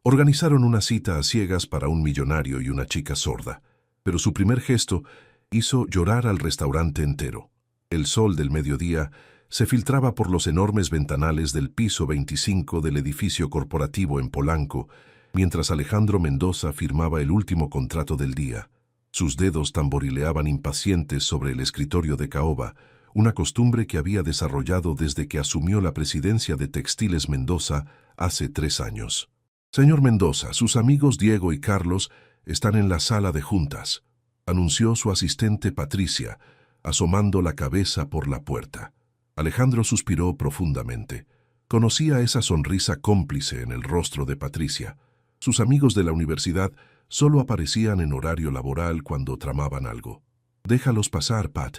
Organizaron una cita a ciegas para un millonario y una chica sorda, pero su primer gesto hizo llorar al restaurante entero. El sol del mediodía se filtraba por los enormes ventanales del piso 25 del edificio corporativo en Polanco, mientras Alejandro Mendoza firmaba el último contrato del día. Sus dedos tamborileaban impacientes sobre el escritorio de caoba, una costumbre que había desarrollado desde que asumió la presidencia de Textiles Mendoza hace 3 años. «Señor Mendoza, sus amigos Diego y Carlos están en la sala de juntas», anunció su asistente Patricia, asomando la cabeza por la puerta. Alejandro suspiró profundamente. Conocía esa sonrisa cómplice en el rostro de Patricia. Sus amigos de la universidad solo aparecían en horario laboral cuando tramaban algo. «Déjalos pasar, Pat,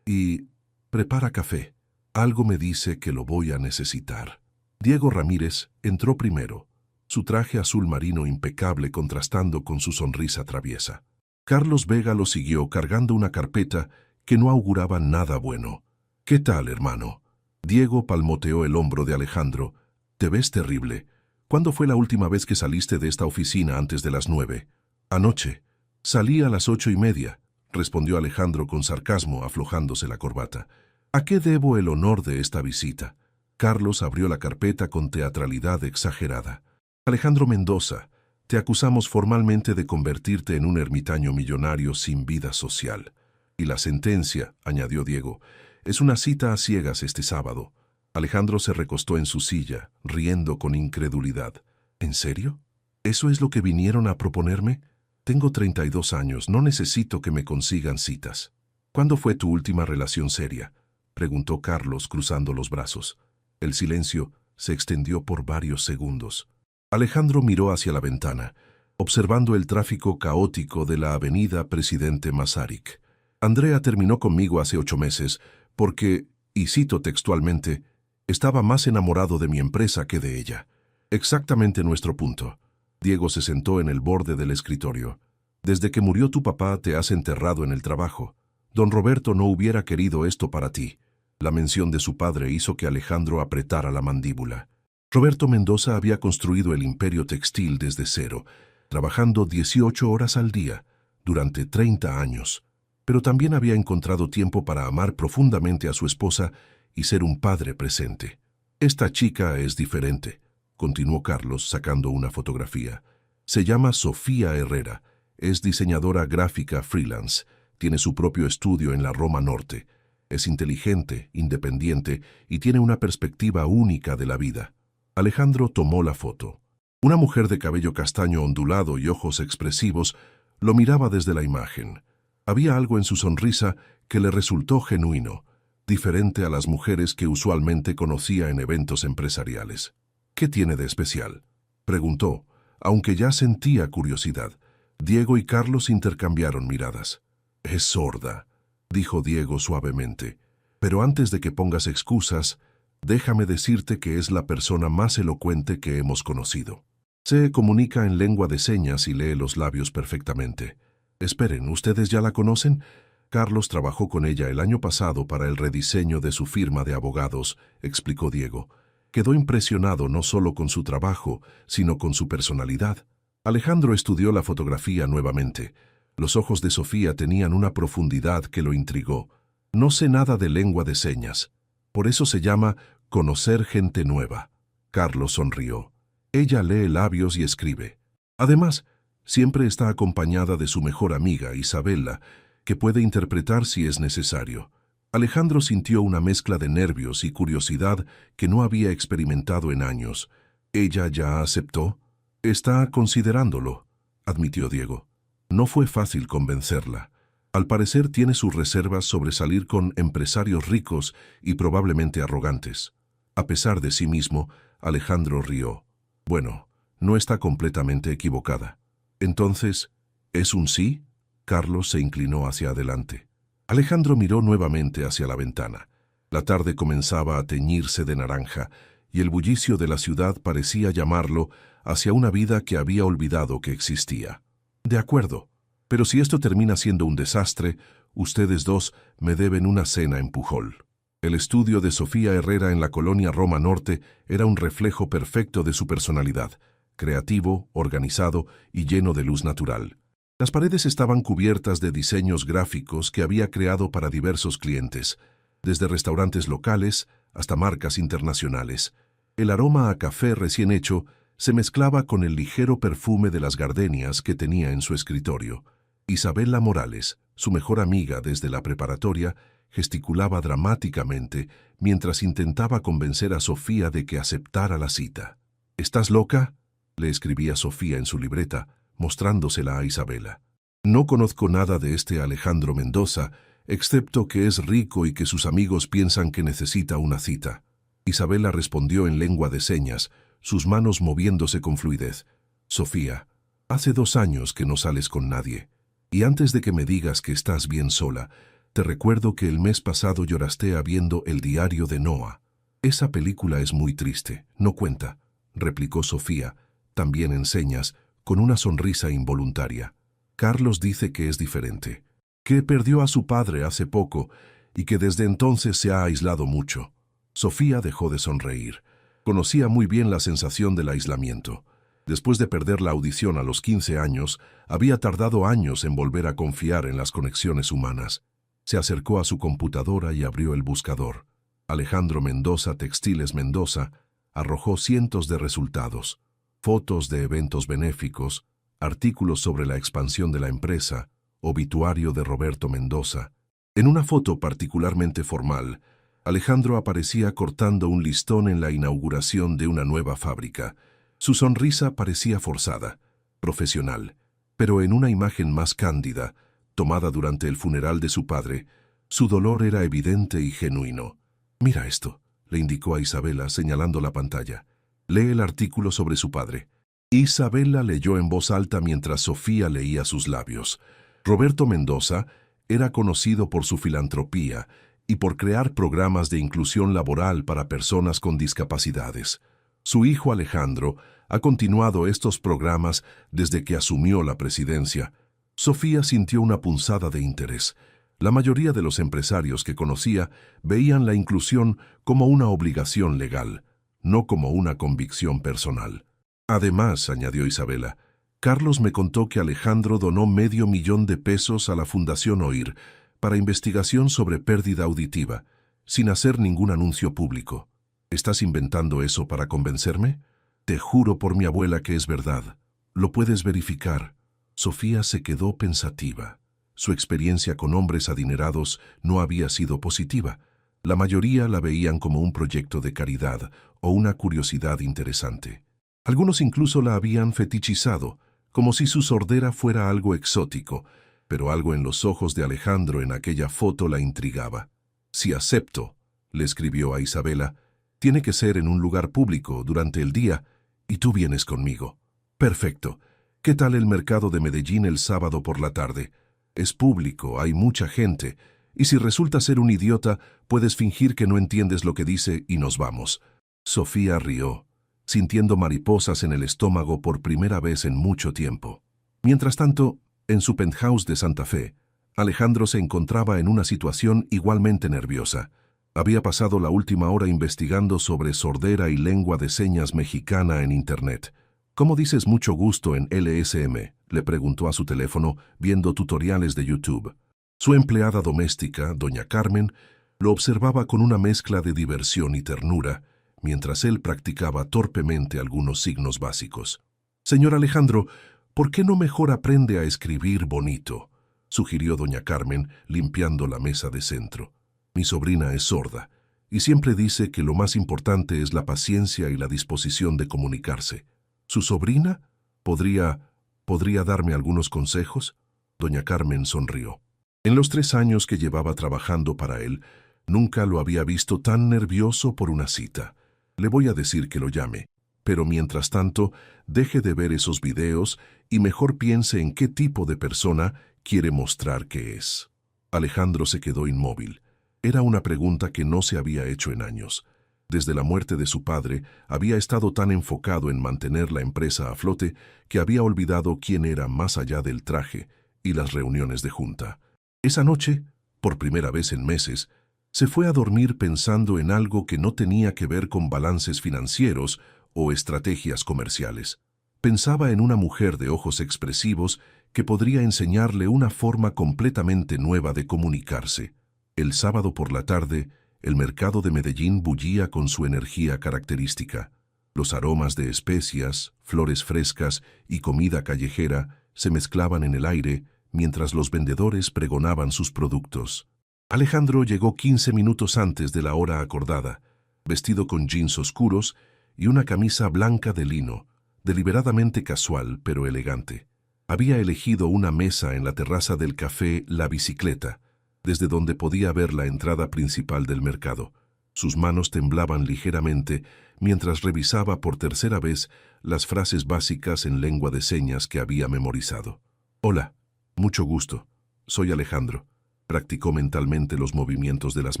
y prepara café. Algo me dice que lo voy a necesitar». Diego Ramírez entró primero, su traje azul marino impecable contrastando con su sonrisa traviesa. Carlos Vega lo siguió cargando una carpeta que no auguraba nada bueno. «¿Qué tal, hermano?». Diego palmoteó el hombro de Alejandro. «Te ves terrible. ¿Cuándo fue la última vez que saliste de esta oficina antes de las 9? «Anoche. Salí a las 8:30», respondió Alejandro con sarcasmo, aflojándose la corbata. «¿A qué debo el honor de esta visita?». Carlos abrió la carpeta con teatralidad exagerada. «Alejandro Mendoza, te acusamos formalmente de convertirte en un ermitaño millonario sin vida social. Y la sentencia», añadió Diego, «es una cita a ciegas este sábado». Alejandro se recostó en su silla, riendo con incredulidad. «¿En serio? ¿Eso es lo que vinieron a proponerme? Tengo 32 años, no necesito que me consigan citas». «¿Cuándo fue tu última relación seria?», preguntó Carlos cruzando los brazos. El silencio se extendió por varios segundos. Alejandro miró hacia la ventana, observando el tráfico caótico de la avenida Presidente Masaryk. «Andrea terminó conmigo hace 8 meses porque, y cito textualmente, estaba más enamorado de mi empresa que de ella». «Exactamente nuestro punto». Diego se sentó en el borde del escritorio. «Desde que murió tu papá te has enterrado en el trabajo. Don Roberto no hubiera querido esto para ti». La mención de su padre hizo que Alejandro apretara la mandíbula. Roberto Mendoza había construido el imperio textil desde cero, trabajando 18 horas al día, durante 30 años. Pero también había encontrado tiempo para amar profundamente a su esposa y ser un padre presente. «Esta chica es diferente», continuó Carlos sacando una fotografía. «Se llama Sofía Herrera, es diseñadora gráfica freelance, tiene su propio estudio en la Roma Norte. Es inteligente, independiente y tiene una perspectiva única de la vida». Alejandro tomó la foto. Una mujer de cabello castaño ondulado y ojos expresivos lo miraba desde la imagen. Había algo en su sonrisa que le resultó genuino, diferente a las mujeres que usualmente conocía en eventos empresariales. «¿Qué tiene de especial?», preguntó, aunque ya sentía curiosidad. Diego y Carlos intercambiaron miradas. «Es sorda», dijo Diego suavemente. «Pero antes de que pongas excusas, déjame decirte que es la persona más elocuente que hemos conocido. Se comunica en lengua de señas y lee los labios perfectamente. Esperen, ¿ustedes ya la conocen?». «Carlos trabajó con ella el año pasado para el rediseño de su firma de abogados», explicó Diego. «Quedó impresionado no solo con su trabajo, sino con su personalidad». Alejandro estudió la fotografía nuevamente. Los ojos de Sofía tenían una profundidad que lo intrigó. «No sé nada de lengua de señas. Por eso se llama conocer gente nueva». Carlos sonrió. «Ella lee labios y escribe. Además, siempre está acompañada de su mejor amiga, Isabela, que puede interpretar si es necesario». Alejandro sintió una mezcla de nervios y curiosidad que no había experimentado en años. «¿Ella ya aceptó?». «Está considerándolo», admitió Diego. No fue fácil convencerla. Al parecer tiene sus reservas sobre salir con empresarios ricos y probablemente arrogantes. A pesar de sí mismo, Alejandro rió. «Bueno, no está completamente equivocada». «Entonces, ¿es un sí?». Carlos se inclinó hacia adelante. Alejandro miró nuevamente hacia la ventana. La tarde comenzaba a teñirse de naranja y el bullicio de la ciudad parecía llamarlo hacia una vida que había olvidado que existía. «De acuerdo, pero si esto termina siendo un desastre, ustedes dos me deben una cena en Pujol». El estudio de Sofía Herrera en la colonia Roma Norte era un reflejo perfecto de su personalidad. creativo, organizado y lleno de luz natural. Las paredes estaban cubiertas de diseños gráficos que había creado para diversos clientes, desde restaurantes locales hasta marcas internacionales. El aroma a café recién hecho se mezclaba con el ligero perfume de las gardenias que tenía en su escritorio. Isabela Morales, su mejor amiga desde la preparatoria, gesticulaba dramáticamente mientras intentaba convencer a Sofía de que aceptara la cita. «¿Estás loca?», le escribía Sofía en su libreta, mostrándosela a Isabela. «No conozco nada de este Alejandro Mendoza, excepto que es rico y que sus amigos piensan que necesita una cita». Isabela respondió en lengua de señas, sus manos moviéndose con fluidez. «Sofía, hace 2 años que no sales con nadie. Y antes de que me digas que estás bien sola, te recuerdo que el mes pasado lloraste viendo El diario de Noah. Esa película es muy triste, no cuenta», replicó Sofía, también en señas, con una sonrisa involuntaria. «Carlos dice que es diferente, que perdió a su padre hace poco y que desde entonces se ha aislado mucho». Sofía dejó de sonreír. Conocía muy bien la sensación del aislamiento. Después de perder la audición a los 15 años, había tardado años en volver a confiar en las conexiones humanas. Se acercó a su computadora y abrió el buscador. Alejandro Mendoza Textiles Mendoza arrojó cientos de resultados. Fotos de eventos benéficos, artículos sobre la expansión de la empresa, obituario de Roberto Mendoza. En una foto particularmente formal, Alejandro aparecía cortando un listón en la inauguración de una nueva fábrica. Su sonrisa parecía forzada, profesional, pero en una imagen más cándida, tomada durante el funeral de su padre, su dolor era evidente y genuino. «Mira esto», le indicó a Isabela señalando la pantalla. «Lee el artículo sobre su padre». Isabela leyó en voz alta mientras Sofía leía sus labios. Roberto Mendoza era conocido por su filantropía y por crear programas de inclusión laboral para personas con discapacidades. Su hijo Alejandro ha continuado estos programas desde que asumió la presidencia. Sofía sintió una punzada de interés. La mayoría de los empresarios que conocía veían la inclusión como una obligación legal, no como una convicción personal. «Además», añadió Isabela, «Carlos me contó que Alejandro donó $500,000 a la Fundación OIR para investigación sobre pérdida auditiva, sin hacer ningún anuncio público. ¿Estás inventando eso para convencerme? Te juro por mi abuela que es verdad. Lo puedes verificar». Sofía se quedó pensativa. Su experiencia con hombres adinerados no había sido positiva. La mayoría la veían como un proyecto de caridad o una curiosidad interesante. Algunos incluso la habían fetichizado, como si su sordera fuera algo exótico, pero algo en los ojos de Alejandro en aquella foto la intrigaba. «Si acepto», le escribió a Isabela, «tiene que ser en un lugar público durante el día y tú vienes conmigo». «Perfecto. ¿Qué tal el mercado de Medellín el sábado por la tarde? Es público, hay mucha gente, y si resulta ser un idiota, puedes fingir que no entiendes lo que dice y nos vamos». Sofía rió, sintiendo mariposas en el estómago por primera vez en mucho tiempo. Mientras tanto, en su penthouse de Santa Fe, Alejandro se encontraba en una situación igualmente nerviosa. Había pasado la última hora investigando sobre sordera y lengua de señas mexicana en Internet. «¿Cómo dices mucho gusto en LSM?», le preguntó a su teléfono, viendo tutoriales de YouTube. Su empleada doméstica, doña Carmen, lo observaba con una mezcla de diversión y ternura, mientras él practicaba torpemente algunos signos básicos. «Señor Alejandro, ¿por qué no mejor aprende a escribir bonito?», sugirió doña Carmen, limpiando la mesa de centro. «Mi sobrina es sorda y siempre dice que lo más importante es la paciencia y la disposición de comunicarse». «¿Su sobrina? ¿Podría darme algunos consejos?». Doña Carmen sonrió. En los 3 años que llevaba trabajando para él, nunca lo había visto tan nervioso por una cita. «Le voy a decir que lo llame, pero mientras tanto, deje de ver esos videos y mejor piense en qué tipo de persona quiere mostrar que es». Alejandro se quedó inmóvil. Era una pregunta que no se había hecho en años. Desde la muerte de su padre, había estado tan enfocado en mantener la empresa a flote que había olvidado quién era más allá del traje y las reuniones de junta. Esa noche, por primera vez en meses, se fue a dormir pensando en algo que no tenía que ver con balances financieros o estrategias comerciales. Pensaba en una mujer de ojos expresivos que podría enseñarle una forma completamente nueva de comunicarse. El sábado por la tarde, el mercado de Medellín bullía con su energía característica. Los aromas de especias, flores frescas y comida callejera se mezclaban en el aire mientras los vendedores pregonaban sus productos. Alejandro llegó 15 minutos antes de la hora acordada, vestido con jeans oscuros y una camisa blanca de lino, deliberadamente casual pero elegante. Había elegido una mesa en la terraza del café La Bicicleta, desde donde podía ver la entrada principal del mercado. Sus manos temblaban ligeramente mientras revisaba por tercera vez las frases básicas en lengua de señas que había memorizado. Hola, mucho gusto, soy Alejandro. Practicó mentalmente los movimientos de las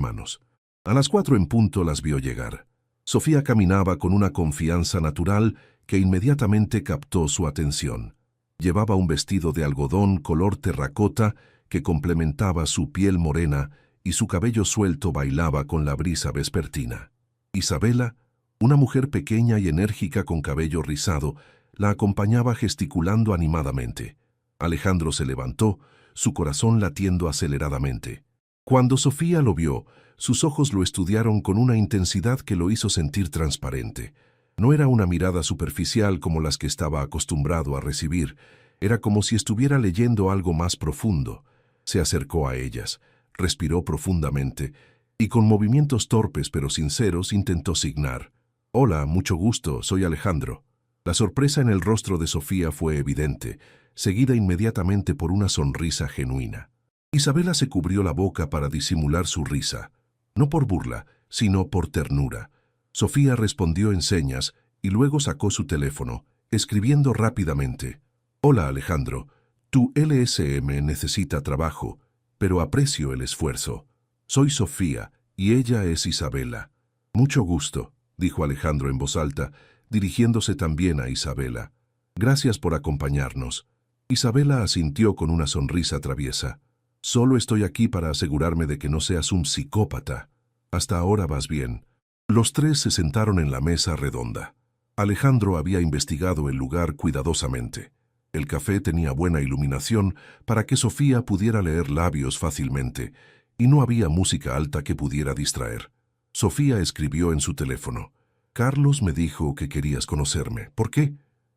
manos. A las 4 en punto las vio llegar. Sofía caminaba con una confianza natural que inmediatamente captó su atención. Llevaba un vestido de algodón color terracota que complementaba su piel morena y su cabello suelto bailaba con la brisa vespertina. Isabela, una mujer pequeña y enérgica con cabello rizado, la acompañaba gesticulando animadamente. Alejandro se levantó, su corazón latiendo aceleradamente. Cuando Sofía lo vio, sus ojos lo estudiaron con una intensidad que lo hizo sentir transparente. No era una mirada superficial como las que estaba acostumbrado a recibir, era como si estuviera leyendo algo más profundo. Se acercó a ellas, respiró profundamente y con movimientos torpes pero sinceros intentó signar. Hola, mucho gusto, soy Alejandro. La sorpresa en el rostro de Sofía fue evidente, seguida inmediatamente por una sonrisa genuina. Isabela se cubrió la boca para disimular su risa, no por burla, sino por ternura. Sofía respondió en señas y luego sacó su teléfono, escribiendo rápidamente. Hola Alejandro, tu LSM necesita trabajo, pero aprecio el esfuerzo. Soy Sofía y ella es Isabela. Mucho gusto, dijo Alejandro en voz alta, dirigiéndose también a Isabela. Gracias por acompañarnos. Isabela asintió con una sonrisa traviesa. Solo estoy aquí para asegurarme de que no seas un psicópata. Hasta ahora vas bien. Los tres se sentaron en la mesa redonda. Alejandro había investigado el lugar cuidadosamente. El café tenía buena iluminación para que Sofía pudiera leer labios fácilmente, y no había música alta que pudiera distraer. Sofía escribió en su teléfono. Carlos me dijo que querías conocerme. ¿Por qué?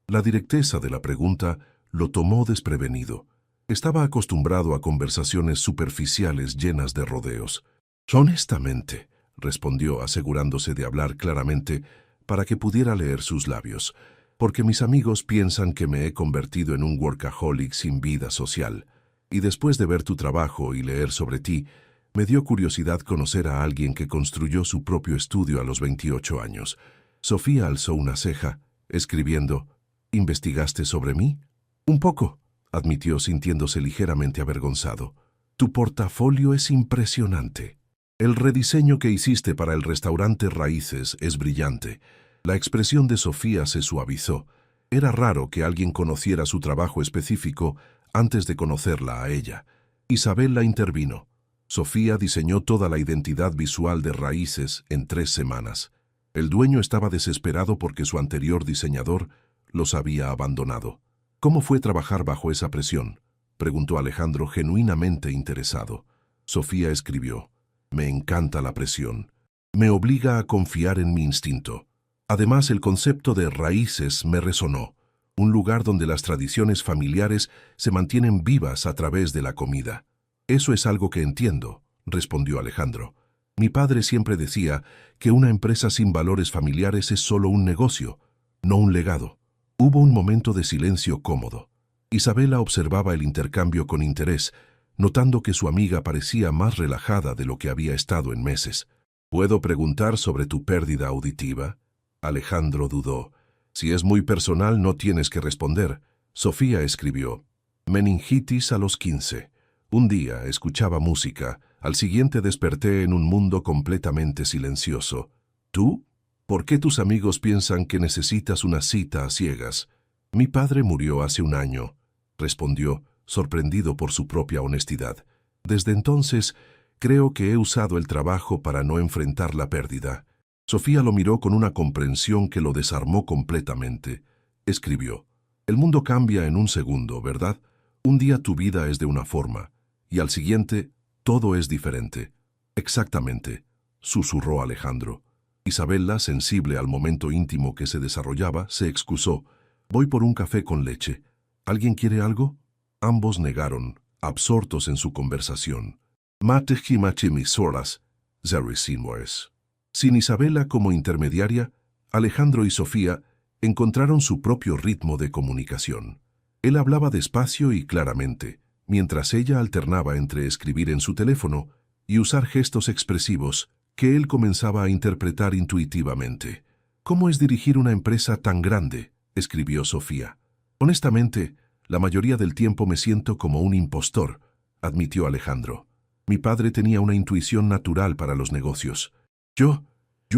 La directeza de la pregunta lo tomó desprevenido. Estaba acostumbrado a conversaciones superficiales llenas de rodeos. Honestamente, respondió asegurándose de hablar claramente para que pudiera leer sus labios, porque mis amigos piensan que me he convertido en un workaholic sin vida social, y después de ver tu trabajo y leer sobre ti, me dio curiosidad conocer a alguien que construyó su propio estudio a los 28 años. Sofía alzó una ceja, escribiendo, ¿investigaste sobre mí? Un poco, admitió sintiéndose ligeramente avergonzado. Tu portafolio es impresionante. El rediseño que hiciste para el restaurante Raíces es brillante. La expresión de Sofía se suavizó. Era raro que alguien conociera su trabajo específico antes de conocerla a ella. Isabela intervino. Sofía diseñó toda la identidad visual de Raíces en 3 semanas. El dueño estaba desesperado porque su anterior diseñador los había abandonado. ¿Cómo fue trabajar bajo esa presión?, preguntó Alejandro genuinamente interesado. Sofía escribió. Me encanta la presión. Me obliga a confiar en mi instinto. Además, el concepto de raíces me resonó. Un lugar donde las tradiciones familiares se mantienen vivas a través de la comida. Eso es algo que entiendo, respondió Alejandro. Mi padre siempre decía que una empresa sin valores familiares es solo un negocio, no un legado. Hubo un momento de silencio cómodo. Isabela observaba el intercambio con interés, notando que su amiga parecía más relajada de lo que había estado en meses. ¿Puedo preguntar sobre tu pérdida auditiva? Alejandro dudó. Si es muy personal, no tienes que responder. Sofía escribió. Meningitis a los 15. Un día escuchaba música, al siguiente desperté en un mundo completamente silencioso. ¿Tú? ¿Por qué tus amigos piensan que necesitas una cita a ciegas? Mi padre murió hace un año, respondió, sorprendido por su propia honestidad. Desde entonces, creo que he usado el trabajo para no enfrentar la pérdida. Sofía lo miró con una comprensión que lo desarmó completamente. Escribió. El mundo cambia en un segundo, ¿verdad? Un día tu vida es de una forma, y al siguiente todo es diferente. Exactamente, susurró Alejandro. Isabela, sensible al momento íntimo que se desarrollaba, se excusó. Voy por un café con leche. ¿Alguien quiere algo? Ambos negaron, absortos en su conversación. Mate mis horas, sin Isabela como intermediaria, Alejandro y Sofía encontraron su propio ritmo de comunicación. Él hablaba despacio y claramente, mientras ella alternaba entre escribir en su teléfono y usar gestos expresivos que él comenzaba a interpretar intuitivamente. ¿Cómo es dirigir una empresa tan grande?, escribió Sofía. Honestamente, la mayoría del tiempo me siento como un impostor, admitió Alejandro. Mi padre tenía una intuición natural para los negocios. Yo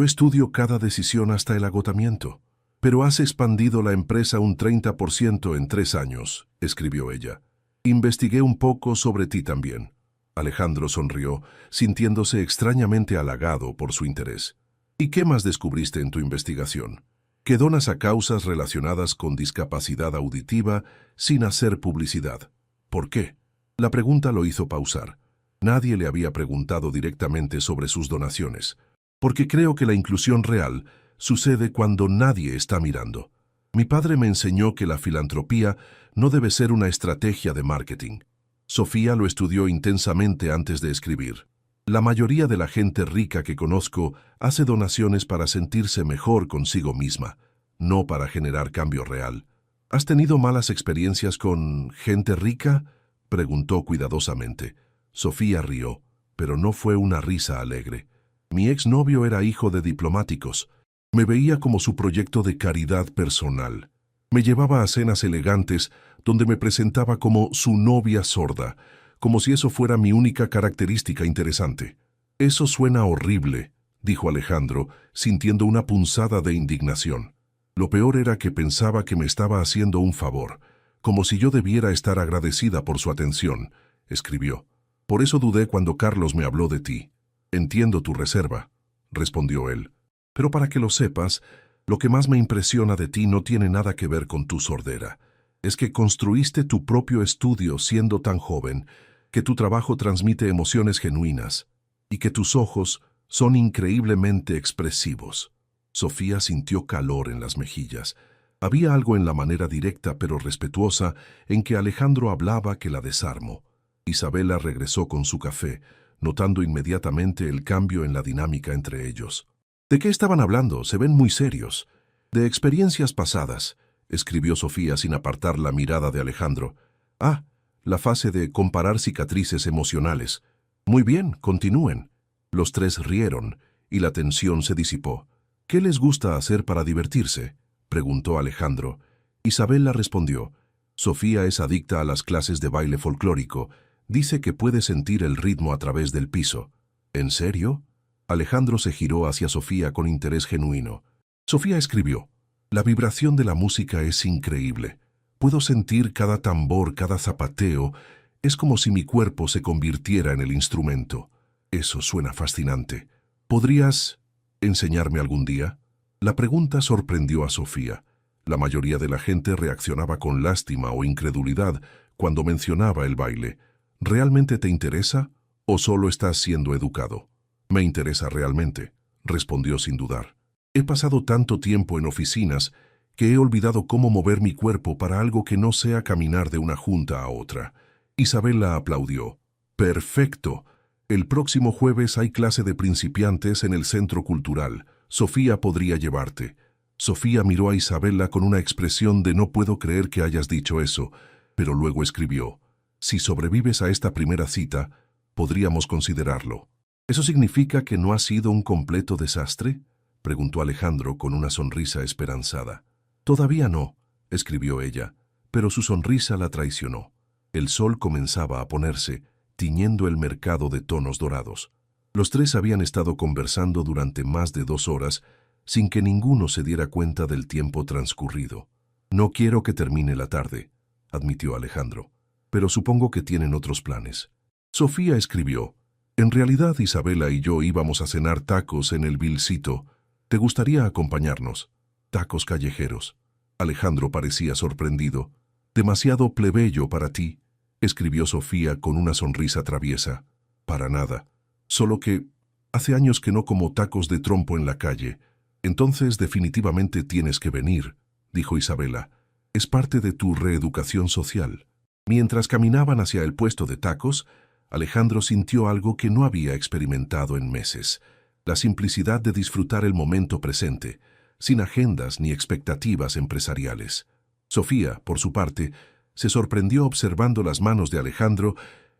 estudio cada decisión hasta el agotamiento. Pero has expandido la empresa un 30% en 3 años, escribió ella. Investigué un poco sobre ti también. Alejandro sonrió, sintiéndose extrañamente halagado por su interés. ¿Y qué más descubriste en tu investigación? Que donas a causas relacionadas con discapacidad auditiva sin hacer publicidad. ¿Por qué? La pregunta lo hizo pausar. Nadie le había preguntado directamente sobre sus donaciones. Porque creo que la inclusión real sucede cuando nadie está mirando. Mi padre me enseñó que la filantropía no debe ser una estrategia de marketing. Sofía lo estudió intensamente antes de escribir. La mayoría de la gente rica que conozco hace donaciones para sentirse mejor consigo misma, no para generar cambio real. ¿Has tenido malas experiencias con gente rica?, preguntó cuidadosamente. Sofía rió, pero no fue una risa alegre. Mi exnovio era hijo de diplomáticos. Me veía como su proyecto de caridad personal. Me llevaba a cenas elegantes donde me presentaba como su novia sorda, como si eso fuera mi única característica interesante. Eso suena horrible, dijo Alejandro, sintiendo una punzada de indignación. Lo peor era que pensaba que me estaba haciendo un favor, como si yo debiera estar agradecida por su atención, escribió. Por eso dudé cuando Carlos me habló de ti. Entiendo tu reserva, respondió él. Pero para que lo sepas, lo que más me impresiona de ti no tiene nada que ver con tu sordera. Es que construiste tu propio estudio siendo tan joven, que tu trabajo transmite emociones genuinas y que tus ojos son increíblemente expresivos. Sofía sintió calor en las mejillas. Había algo en la manera directa pero respetuosa en que Alejandro hablaba que la desarmó. Isabela regresó con su café, notando inmediatamente el cambio en la dinámica entre ellos. ¿De qué estaban hablando? Se ven muy serios. De experiencias pasadas, escribió Sofía sin apartar la mirada de Alejandro. Ah, la fase de comparar cicatrices emocionales. Muy bien, continúen. Los tres rieron y la tensión se disipó. ¿Qué les gusta hacer para divertirse?, preguntó Alejandro. Isabela respondió. Sofía es adicta a las clases de baile folclórico. Dice que puede sentir el ritmo a través del piso. ¿En serio? Alejandro se giró hacia Sofía con interés genuino. Sofía escribió. La vibración de la música es increíble. Puedo sentir cada tambor, cada zapateo. Es como si mi cuerpo se convirtiera en el instrumento. Eso suena fascinante. ¿Podrías enseñarme algún día? La pregunta sorprendió a Sofía. La mayoría de la gente reaccionaba con lástima o incredulidad cuando mencionaba el baile. ¿Realmente te interesa o solo estás siendo educado? Me interesa realmente, respondió sin dudar. He pasado tanto tiempo en oficinas que he olvidado cómo mover mi cuerpo para algo que no sea caminar de una junta a otra. Isabela aplaudió. Perfecto. El próximo jueves hay clase de principiantes en el Centro Cultural. Sofía podría llevarte. Sofía miró a Isabela con una expresión de no puedo creer que hayas dicho eso, pero luego escribió. Si sobrevives a esta primera cita, podríamos considerarlo. ¿Eso significa que no ha sido un completo desastre?, preguntó Alejandro con una sonrisa esperanzada. Todavía no, escribió ella, pero su sonrisa la traicionó. El sol comenzaba a ponerse, tiñendo el mercado de tonos dorados. Los tres habían estado conversando durante más de 2 horas, sin que ninguno se diera cuenta del tiempo transcurrido. No quiero que termine la tarde, admitió Alejandro, pero supongo que tienen otros planes. Sofía escribió. En realidad Isabela y yo íbamos a cenar tacos en el Vilcito. ¿Te gustaría acompañarnos? Tacos callejeros. Alejandro parecía sorprendido. «Demasiado plebeyo para ti», escribió Sofía con una sonrisa traviesa. «Para nada. Solo que hace años que no como tacos de trompo en la calle. Entonces definitivamente tienes que venir», dijo Isabela. «Es parte de tu reeducación social». Mientras caminaban hacia el puesto de tacos, Alejandro sintió algo que no había experimentado en meses: la simplicidad de disfrutar el momento presente, sin agendas ni expectativas empresariales. Sofía, por su parte, se sorprendió observando las manos de Alejandro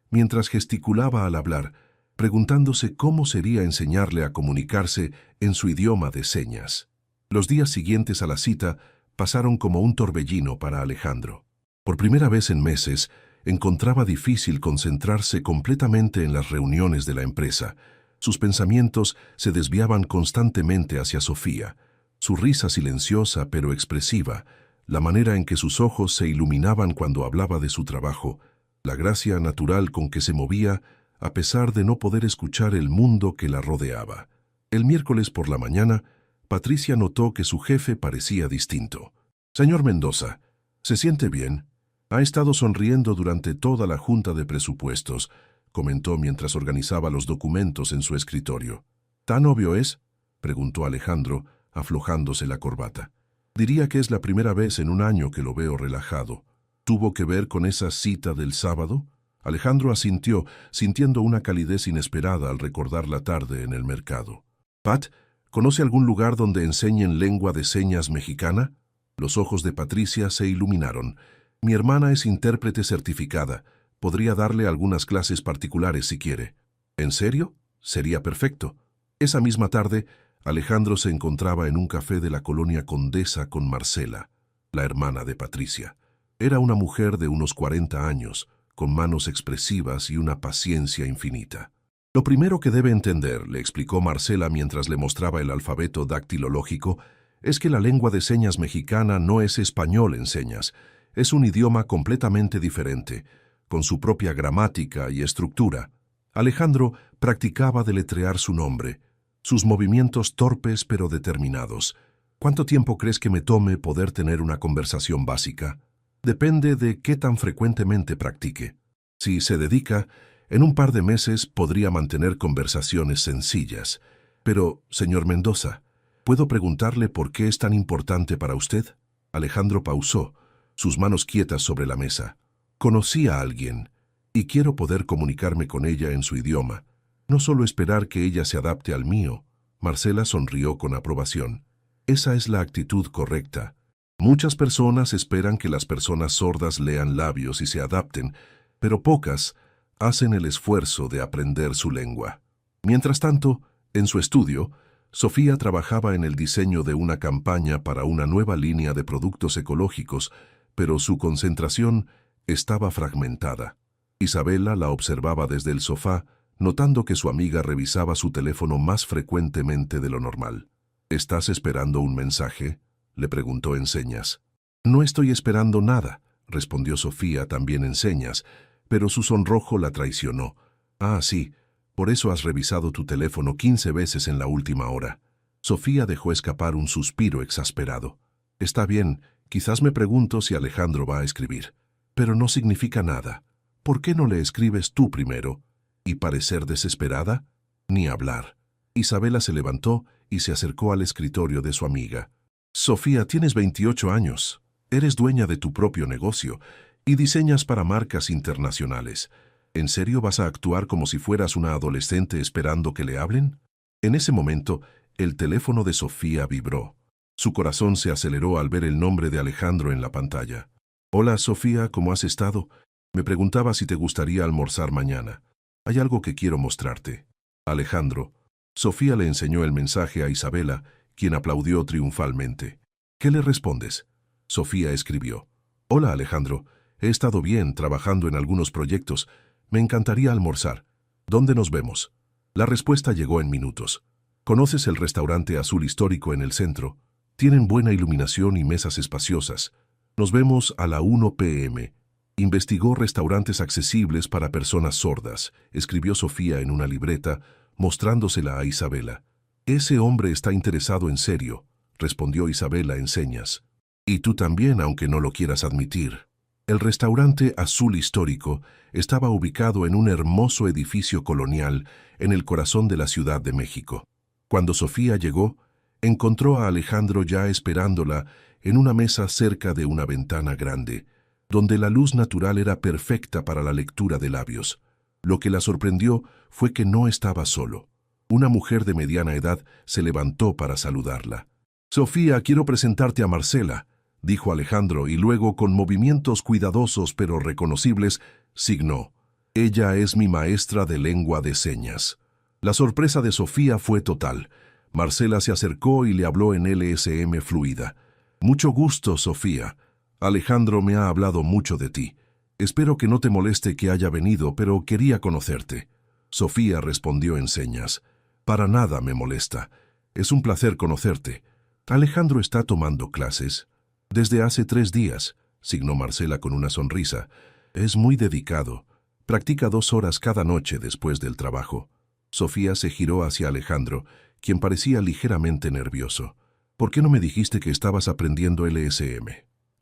mientras gesticulaba al hablar, preguntándose cómo sería enseñarle a comunicarse en su idioma de señas. Los días siguientes a la cita pasaron como un torbellino para Alejandro. Por primera vez en meses, encontraba difícil concentrarse completamente en las reuniones de la empresa. Sus pensamientos se desviaban constantemente hacia Sofía, su risa silenciosa pero expresiva, la manera en que sus ojos se iluminaban cuando hablaba de su trabajo, la gracia natural con que se movía a pesar de no poder escuchar el mundo que la rodeaba. El miércoles por la mañana, Patricia notó que su jefe parecía distinto. «Señor Mendoza, ¿se siente bien? Ha estado sonriendo durante toda la junta de presupuestos», comentó mientras organizaba los documentos en su escritorio. «¿Tan obvio es?», preguntó Alejandro, aflojándose la corbata. «Diría que es la primera vez en un año que lo veo relajado. ¿Tuvo que ver con esa cita del sábado?». Alejandro asintió, sintiendo una calidez inesperada al recordar la tarde en el mercado. «Pat, ¿conoce algún lugar donde enseñen lengua de señas mexicana?». Los ojos de Patricia se iluminaron. «Mi hermana es intérprete certificada. Podría darle algunas clases particulares si quiere». «¿En serio? Sería perfecto». Esa misma tarde, Alejandro se encontraba en un café de la colonia Condesa con Marcela, la hermana de Patricia. Era una mujer de unos 40 años, con manos expresivas y una paciencia infinita. «Lo primero que debe entender», le explicó Marcela mientras le mostraba el alfabeto dactilológico, «es que la lengua de señas mexicana no es español en señas. Es un idioma completamente diferente, con su propia gramática y estructura». Alejandro practicaba deletrear su nombre, sus movimientos torpes pero determinados. «¿Cuánto tiempo crees que me tome poder tener una conversación básica?». «Depende de qué tan frecuentemente practique. Si se dedica, en un par de meses podría mantener conversaciones sencillas. Pero, señor Mendoza, ¿puedo preguntarle por qué es tan importante para usted?». Alejandro pausó, sus manos quietas sobre la mesa. «Conocí a alguien, y quiero poder comunicarme con ella en su idioma. No solo esperar que ella se adapte al mío». Marcela sonrió con aprobación. «Esa es la actitud correcta. Muchas personas esperan que las personas sordas lean labios y se adapten, pero pocas hacen el esfuerzo de aprender su lengua». Mientras tanto, en su estudio, Sofía trabajaba en el diseño de una campaña para una nueva línea de productos ecológicos, pero su concentración estaba fragmentada. Isabela la observaba desde el sofá, notando que su amiga revisaba su teléfono más frecuentemente de lo normal. «¿Estás esperando un mensaje?», le preguntó en señas. «No estoy esperando nada», respondió Sofía también en señas, pero su sonrojo la traicionó. «Ah, sí, por eso has revisado tu teléfono 15 veces en la última hora». Sofía dejó escapar un suspiro exasperado. «Está bien, quizás me pregunto si Alejandro va a escribir. Pero no significa nada. ¿Por qué no le escribes tú primero?». ¿Y parecer desesperada? Ni hablar. Isabela se levantó y se acercó al escritorio de su amiga. «Sofía, tienes 28 años. Eres dueña de tu propio negocio y diseñas para marcas internacionales. ¿En serio vas a actuar como si fueras una adolescente esperando que le hablen?». En ese momento, el teléfono de Sofía vibró. Su corazón se aceleró al ver el nombre de Alejandro en la pantalla. «Hola, Sofía, ¿cómo has estado? Me preguntaba si te gustaría almorzar mañana. Hay algo que quiero mostrarte». «Alejandro». Sofía le enseñó el mensaje a Isabela, quien aplaudió triunfalmente. «¿Qué le respondes?». Sofía escribió: «Hola, Alejandro. He estado bien trabajando en algunos proyectos. Me encantaría almorzar. ¿Dónde nos vemos?». La respuesta llegó en minutos. «¿Conoces el restaurante Azul Histórico en el centro? Tienen buena iluminación y mesas espaciosas. Nos vemos a la 1 p.m. Investigó restaurantes accesibles para personas sordas», escribió Sofía en una libreta, mostrándosela a Isabela. «Ese hombre está interesado en serio», respondió Isabela en señas. Y tú también, aunque no lo quieras admitir. El restaurante Azul Histórico estaba ubicado en un hermoso edificio colonial en el corazón de la Ciudad de México. Cuando Sofía llegó, encontró a Alejandro ya esperándola en una mesa cerca de una ventana grande, donde la luz natural era perfecta para la lectura de labios. Lo que la sorprendió fue que no estaba solo. Una mujer de mediana edad se levantó para saludarla. «Sofía, quiero presentarte a Marcela», dijo Alejandro, y luego, con movimientos cuidadosos pero reconocibles, signó: «Ella es mi maestra de lengua de señas». La sorpresa de Sofía fue total. Marcela se acercó y le habló en LSM fluida. «Mucho gusto, Sofía. Alejandro me ha hablado mucho de ti. Espero que no te moleste que haya venido, pero quería conocerte». Sofía respondió en señas: «Para nada me molesta. Es un placer conocerte. Alejandro está tomando clases». «Desde hace 3 días», signó Marcela con una sonrisa. «Es muy dedicado. Practica 2 horas cada noche después del trabajo». Sofía se giró hacia Alejandro, quien parecía ligeramente nervioso. «¿Por qué no me dijiste que estabas aprendiendo LSM?»,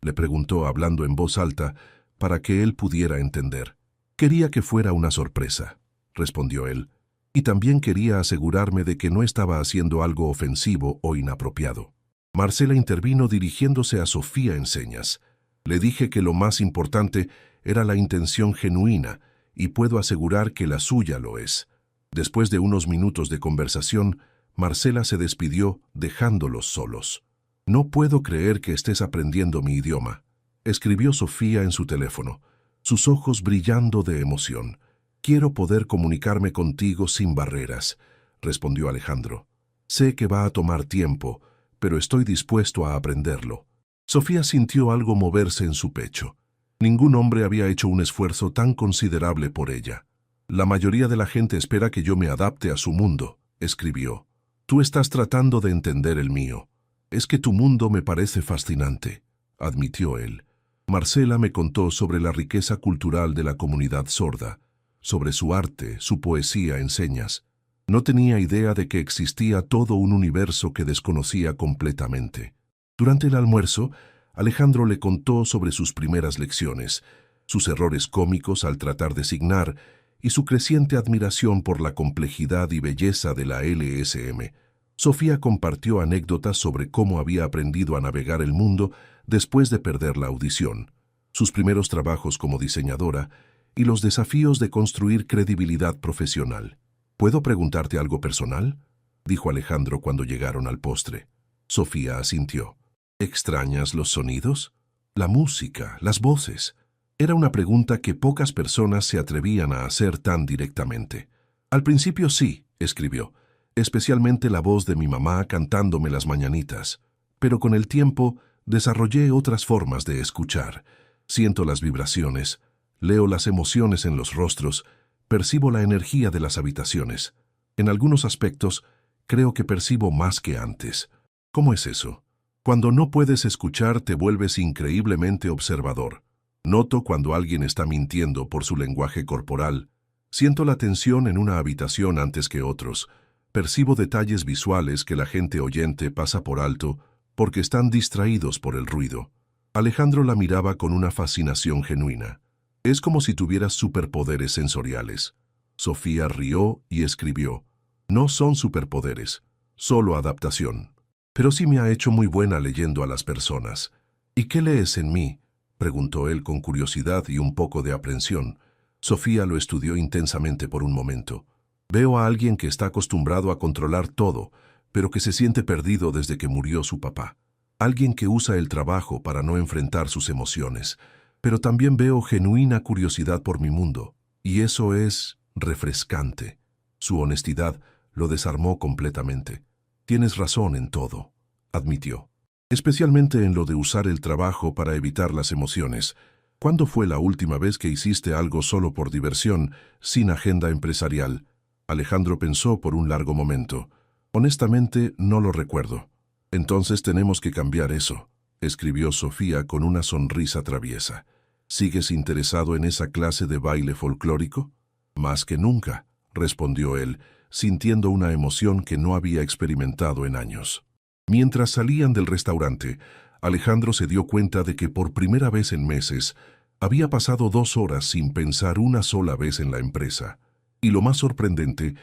le preguntó hablando en voz alta para que él pudiera entender. «Quería que fuera una sorpresa», respondió él, «y también quería asegurarme de que no estaba haciendo algo ofensivo o inapropiado». Marcela intervino dirigiéndose a Sofía en señas. «Le dije que lo más importante era la intención genuina, y puedo asegurar que la suya lo es». Después de unos minutos de conversación, Marcela se despidió dejándolos solos. «No puedo creer que estés aprendiendo mi idioma», escribió Sofía en su teléfono, sus ojos brillando de emoción. «Quiero poder comunicarme contigo sin barreras», respondió Alejandro. «Sé que va a tomar tiempo, pero estoy dispuesto a aprenderlo». Sofía sintió algo moverse en su pecho. Ningún hombre había hecho un esfuerzo tan considerable por ella. «La mayoría de la gente espera que yo me adapte a su mundo», escribió. «Tú estás tratando de entender el mío. Es que tu mundo me parece fascinante», admitió él. Marcela me contó sobre la riqueza cultural de la comunidad sorda, sobre su arte, su poesía en señas. No tenía idea de que existía todo un universo que desconocía completamente. Durante el almuerzo, Alejandro le contó sobre sus primeras lecciones, sus errores cómicos al tratar de signar y su creciente admiración por la complejidad y belleza de la LSM. Sofía compartió anécdotas sobre cómo había aprendido a navegar el mundo después de perder la audición, sus primeros trabajos como diseñadora y los desafíos de construir credibilidad profesional. «¿Puedo preguntarte algo personal?», dijo Alejandro cuando llegaron al postre. Sofía asintió. «¿Extrañas los sonidos? La música, las voces?» Era una pregunta que pocas personas se atrevían a hacer tan directamente. «Al principio sí», escribió, «especialmente la voz de mi mamá cantándome las mañanitas. Pero con el tiempo desarrollé otras formas de escuchar. Siento las vibraciones, leo las emociones en los rostros, percibo la energía de las habitaciones. En algunos aspectos, creo que percibo más que antes». «¿Cómo es eso?». «Cuando no puedes escuchar, te vuelves increíblemente observador. Noto cuando alguien está mintiendo por su lenguaje corporal. Siento la tensión en una habitación antes que otros. Percibo detalles visuales que la gente oyente pasa por alto porque están distraídos por el ruido». Alejandro la miraba con una fascinación genuina. «Es como si tuvieras superpoderes sensoriales». Sofía rió y escribió: «No son superpoderes, solo adaptación. Pero sí me ha hecho muy buena leyendo a las personas». «¿Y qué lees en mí?», preguntó él con curiosidad y un poco de aprensión. Sofía lo estudió intensamente por un momento. «Veo a alguien que está acostumbrado a controlar todo, pero que se siente perdido desde que murió su papá. Alguien que usa el trabajo para no enfrentar sus emociones. Pero también veo genuina curiosidad por mi mundo, y eso es refrescante». Su honestidad lo desarmó completamente. «Tienes razón en todo», admitió. «Especialmente en lo de usar el trabajo para evitar las emociones. ¿Cuándo fue la última vez que hiciste algo solo por diversión, sin agenda empresarial?». Alejandro pensó por un largo momento. «Honestamente, no lo recuerdo». «Entonces tenemos que cambiar eso», escribió Sofía con una sonrisa traviesa. «¿Sigues interesado en esa clase de baile folclórico?». «Más que nunca», respondió él, sintiendo una emoción que no había experimentado en años. Mientras salían del restaurante, Alejandro se dio cuenta de que por primera vez en meses había pasado 2 horas sin pensar una sola vez en la empresa. Y lo más sorprendente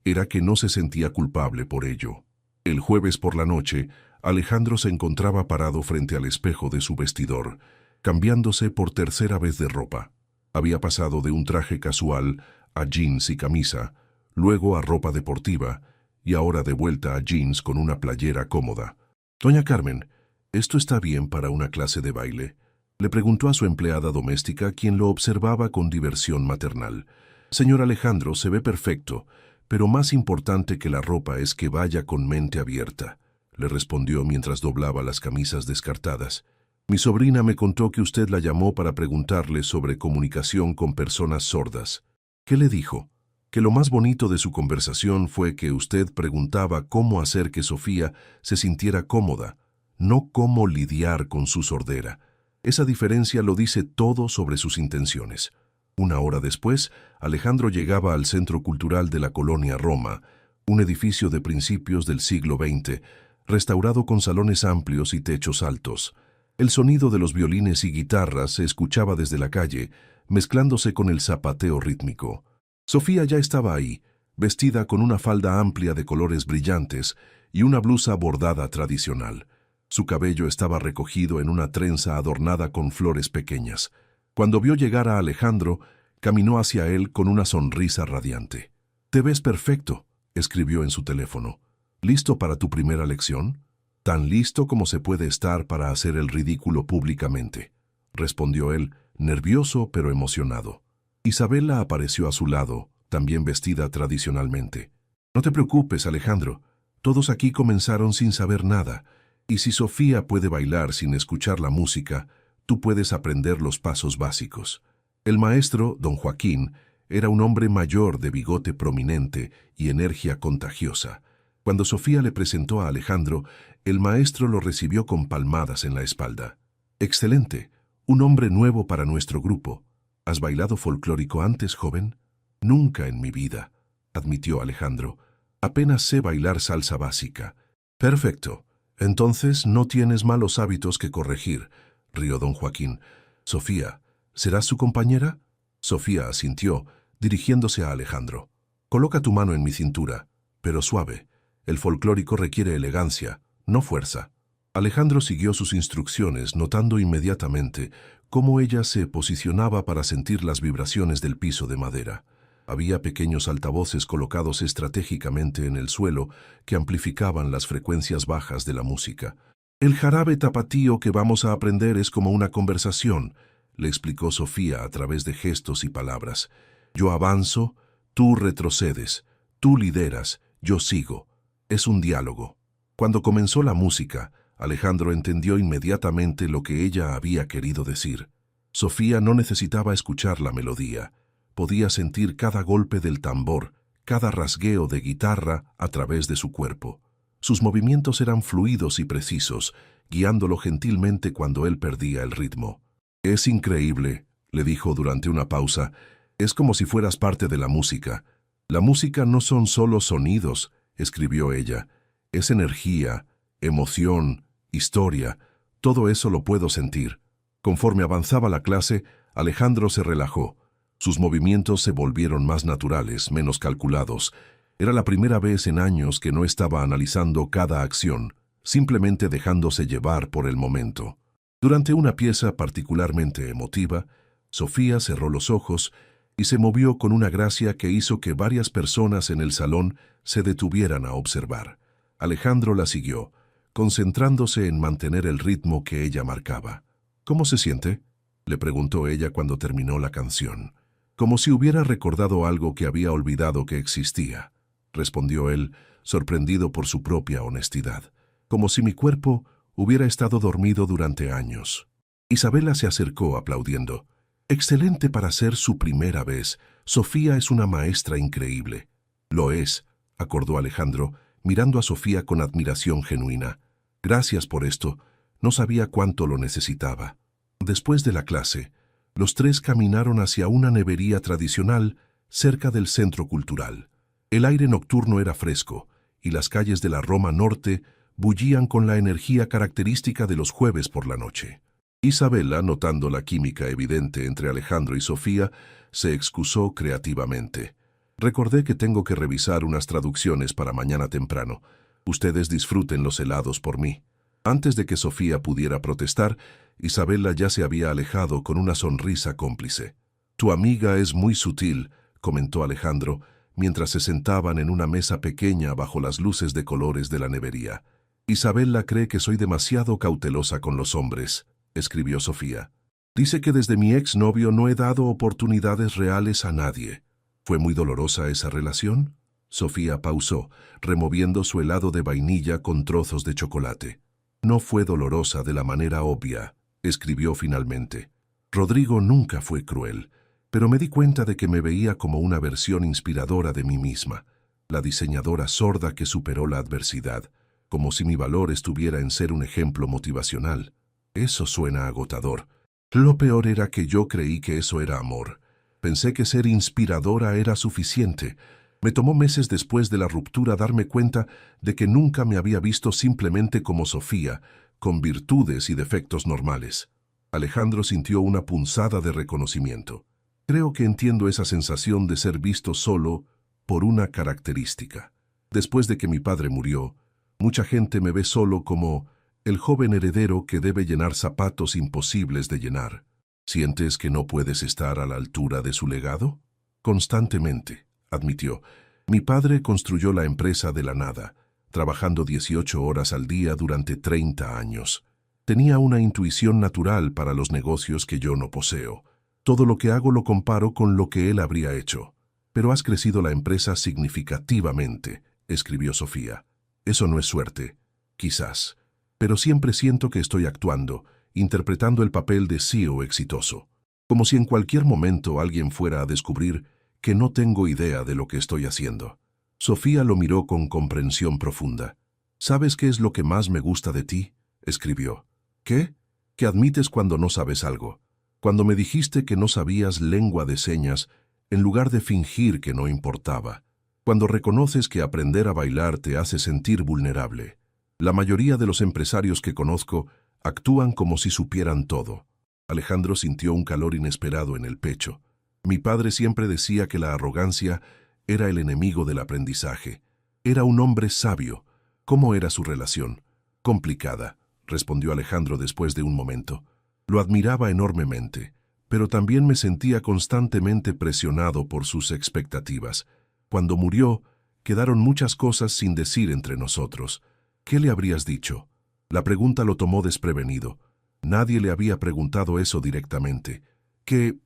era que no se sentía culpable por ello. El jueves por la noche, Alejandro se encontraba parado frente al espejo de su vestidor, cambiándose por tercera vez de ropa. Había pasado de un traje casual a jeans y camisa, luego a ropa deportiva, y ahora de vuelta a jeans con una playera cómoda. «Doña Carmen, ¿esto está bien para una clase de baile?», le preguntó a su empleada doméstica, quien lo observaba con diversión maternal. «Señor Alejandro, se ve perfecto, pero más importante que la ropa es que vaya con mente abierta», le respondió mientras doblaba las camisas descartadas. «Mi sobrina me contó que usted la llamó para preguntarle sobre comunicación con personas sordas. ¿Qué le dijo?». «Que lo más bonito de su conversación fue que usted preguntaba cómo hacer que Sofía se sintiera cómoda, no cómo lidiar con su sordera. Esa diferencia lo dice todo sobre sus intenciones». 1 hora después, Alejandro llegaba al Centro Cultural de la Colonia Roma, un edificio de principios del siglo XX, restaurado con salones amplios y techos altos. El sonido de los violines y guitarras se escuchaba desde la calle, mezclándose con el zapateo rítmico. Sofía ya estaba ahí, vestida con una falda amplia de colores brillantes y una blusa bordada tradicional. Su cabello estaba recogido en una trenza adornada con flores pequeñas. Cuando vio llegar a Alejandro, caminó hacia él con una sonrisa radiante. «Te ves perfecto», escribió en su teléfono. «¿Listo para tu primera lección?». «Tan listo como se puede estar para hacer el ridículo públicamente», respondió él, nervioso pero emocionado. Isabela apareció a su lado, también vestida tradicionalmente. «No te preocupes, Alejandro. Todos aquí comenzaron sin saber nada, y si Sofía puede bailar sin escuchar la música, tú puedes aprender los pasos básicos». El maestro, don Joaquín, era un hombre mayor de bigote prominente y energía contagiosa. Cuando Sofía le presentó a Alejandro, el maestro lo recibió con palmadas en la espalda. «Excelente, un hombre nuevo para nuestro grupo. ¿Has bailado folclórico antes, joven?». «Nunca en mi vida», admitió Alejandro. «Apenas sé bailar salsa básica». «Perfecto. Entonces no tienes malos hábitos que corregir», rió don Joaquín. «Sofía, ¿serás su compañera?». Sofía asintió, dirigiéndose a Alejandro. «Coloca tu mano en mi cintura, pero suave. El folclórico requiere elegancia, no fuerza». Alejandro siguió sus instrucciones, notando inmediatamente cómo ella se posicionaba para sentir las vibraciones del piso de madera. Había pequeños altavoces colocados estratégicamente en el suelo que amplificaban las frecuencias bajas de la música. «El jarabe tapatío que vamos a aprender es como una conversación», le explicó Sofía a través de gestos y palabras. «Yo avanzo, tú retrocedes, tú lideras, yo sigo. Es un diálogo». Cuando comenzó la música, Alejandro entendió inmediatamente lo que ella había querido decir. Sofía no necesitaba escuchar la melodía. Podía sentir cada golpe del tambor, cada rasgueo de guitarra a través de su cuerpo. Sus movimientos eran fluidos y precisos, guiándolo gentilmente cuando él perdía el ritmo. «Es increíble», le dijo durante una pausa. «Es como si fueras parte de la música». «La música no son solo sonidos», escribió ella. «Es energía, emoción, historia. Todo eso lo puedo sentir». Conforme avanzaba la clase, Alejandro se relajó. Sus movimientos se volvieron más naturales, menos calculados. Era la primera vez en años que no estaba analizando cada acción, simplemente dejándose llevar por el momento. Durante una pieza particularmente emotiva, Sofía cerró los ojos y se movió con una gracia que hizo que varias personas en el salón se detuvieran a observar. Alejandro la siguió, concentrándose en mantener el ritmo que ella marcaba. «¿Cómo se siente?», le preguntó ella cuando terminó la canción. «Como si hubiera recordado algo que había olvidado que existía», respondió él, sorprendido por su propia honestidad. «Como si mi cuerpo hubiera estado dormido durante años». Isabela se acercó aplaudiendo. «Excelente para ser su primera vez. Sofía es una maestra increíble». «Lo es», acordó Alejandro, mirando a Sofía con admiración genuina. «Gracias por esto. No sabía cuánto lo necesitaba». Después de la clase, los tres caminaron hacia una nevería tradicional cerca del centro cultural. El aire nocturno era fresco y las calles de la Roma Norte bullían con la energía característica de los jueves por la noche. Isabela, notando la química evidente entre Alejandro y Sofía, se excusó creativamente. Recordé que tengo que revisar unas traducciones para mañana temprano. Ustedes disfruten los helados por mí. Antes de que Sofía pudiera protestar, Isabela ya se había alejado con una sonrisa cómplice. «Tu amiga es muy sutil», comentó Alejandro, mientras se sentaban en una mesa pequeña bajo las luces de colores de la nevería. «Isabela cree que soy demasiado cautelosa con los hombres», escribió Sofía. «Dice que desde mi exnovio no he dado oportunidades reales a nadie». ¿Fue muy dolorosa esa relación? Sofía pausó, removiendo su helado de vainilla con trozos de chocolate. «No fue dolorosa de la manera obvia», escribió finalmente. «Rodrigo nunca fue cruel, pero me di cuenta de que me veía como una versión inspiradora de mí misma, la diseñadora sorda que superó la adversidad, como si mi valor estuviera en ser un ejemplo motivacional. Eso suena agotador. Lo peor era que yo creí que eso era amor. Pensé que ser inspiradora era suficiente. Me tomó meses después de la ruptura darme cuenta de que nunca me había visto simplemente como Sofía, con virtudes y defectos normales». Alejandro sintió una punzada de reconocimiento. «Creo que entiendo esa sensación de ser visto solo por una característica. Después de que mi padre murió, mucha gente me ve solo como el joven heredero que debe llenar zapatos imposibles de llenar. ¿Sientes que no puedes estar a la altura de su legado?» «Constantemente», admitió. «Mi padre construyó la empresa de la nada, trabajando 18 horas al día durante 30 años. Tenía una intuición natural para los negocios que yo no poseo. Todo lo que hago lo comparo con lo que él habría hecho. Pero has crecido la empresa significativamente», escribió Sofía. «Eso no es suerte, quizás, pero siempre siento que estoy actuando, interpretando el papel de CEO exitoso, como si en cualquier momento alguien fuera a descubrir que no tengo idea de lo que estoy haciendo». Sofía lo miró con comprensión profunda. «¿Sabes qué es lo que más me gusta de ti?», escribió. «¿Qué? Que admites cuando no sabes algo. Cuando me dijiste que no sabías lengua de señas, en lugar de fingir que no importaba. Cuando reconoces que aprender a bailar te hace sentir vulnerable. La mayoría de los empresarios que conozco actúan como si supieran todo». Alejandro sintió un calor inesperado en el pecho. «Mi padre siempre decía que la arrogancia era el enemigo del aprendizaje. Era un hombre sabio. ¿Cómo era su relación?» «Complicada», respondió Alejandro después de un momento. «Lo admiraba enormemente, pero también me sentía constantemente presionado por sus expectativas. Cuando murió, quedaron muchas cosas sin decir entre nosotros. ¿Qué le habrías dicho?». La pregunta lo tomó desprevenido. Nadie le había preguntado eso directamente. Que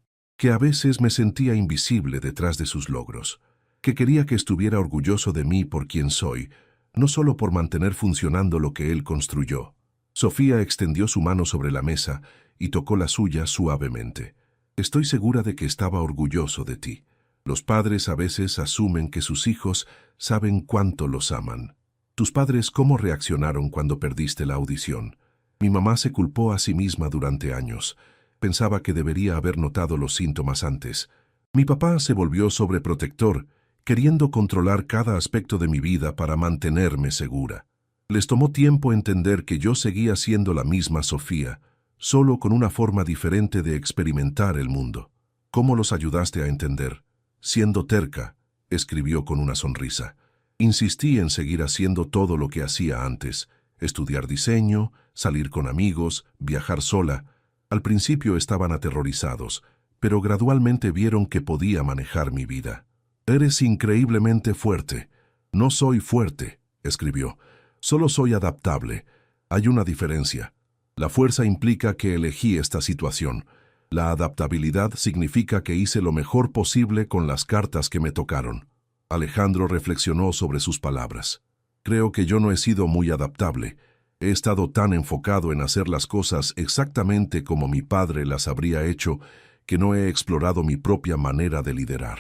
a veces me sentía invisible detrás de sus logros. Que quería que estuviera orgulloso de mí por quien soy, no solo por mantener funcionando lo que él construyó. Sofía extendió su mano sobre la mesa y tocó la suya suavemente. «Estoy segura de que estaba orgulloso de ti. Los padres a veces asumen que sus hijos saben cuánto los aman. ¿Tus padres cómo reaccionaron cuando perdiste la audición?». «Mi mamá se culpó a sí misma durante años. Pensaba que debería haber notado los síntomas antes. Mi papá se volvió sobreprotector, queriendo controlar cada aspecto de mi vida para mantenerme segura. Les tomó tiempo entender que yo seguía siendo la misma Sofía, solo con una forma diferente de experimentar el mundo». «¿Cómo los ayudaste a entender?». «Siendo terca», escribió con una sonrisa. «Insistí en seguir haciendo todo lo que hacía antes, estudiar diseño, salir con amigos, viajar sola. Al principio estaban aterrorizados, pero gradualmente vieron que podía manejar mi vida». «Eres increíblemente fuerte». «No soy fuerte», escribió. «Solo soy adaptable. Hay una diferencia. La fuerza implica que elegí esta situación. La adaptabilidad significa que hice lo mejor posible con las cartas que me tocaron». Alejandro reflexionó sobre sus palabras. «Creo que yo no he sido muy adaptable. He estado tan enfocado en hacer las cosas exactamente como mi padre las habría hecho que no he explorado mi propia manera de liderar».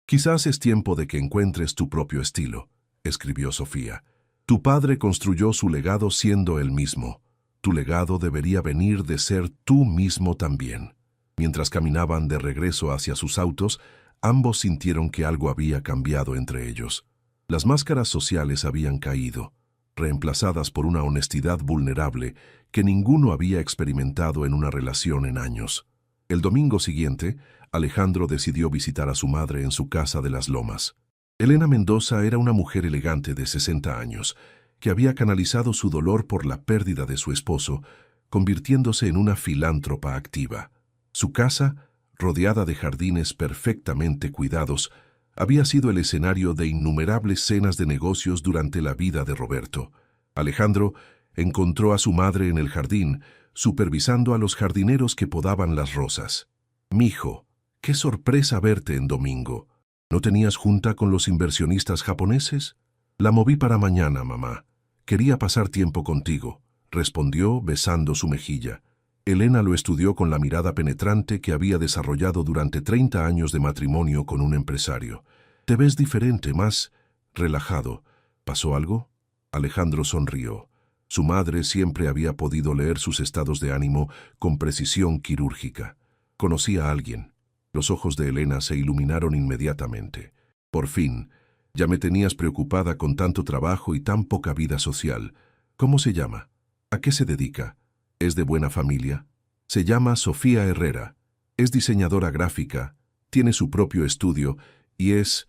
«Quizás es tiempo de que encuentres tu propio estilo», escribió Sofía. «Tu padre construyó su legado siendo él mismo. Tu legado debería venir de ser tú mismo también». Mientras caminaban de regreso hacia sus autos, ambos sintieron que algo había cambiado entre ellos. Las máscaras sociales habían caído. reemplazadas por una honestidad vulnerable que ninguno había experimentado en una relación en años. El domingo siguiente, Alejandro decidió visitar a su madre en su casa de las Lomas. Elena Mendoza era una mujer elegante de 60 años, que había canalizado su dolor por la pérdida de su esposo, convirtiéndose en una filántropa activa. Su casa, rodeada de jardines perfectamente cuidados, había sido el escenario de innumerables cenas de negocios durante la vida de Roberto. Alejandro encontró a su madre en el jardín, supervisando a los jardineros que podaban las rosas. «Mijo, qué sorpresa verte en domingo. ¿No tenías junta con los inversionistas japoneses?» «La moví para mañana, mamá. Quería pasar tiempo contigo», respondió besando su mejilla. Elena lo estudió con la mirada penetrante que había desarrollado durante 30 años de matrimonio con un empresario. «Te ves diferente, más relajado. ¿Pasó algo?» Alejandro sonrió. Su madre siempre había podido leer sus estados de ánimo con precisión quirúrgica. Conocía a alguien. Los ojos de Elena se iluminaron inmediatamente. «Por fin. Ya me tenías preocupada con tanto trabajo y tan poca vida social. ¿Cómo se llama? ¿A qué se dedica? ¿Es de buena familia?» «Se llama Sofía Herrera. Es diseñadora gráfica, tiene su propio estudio y es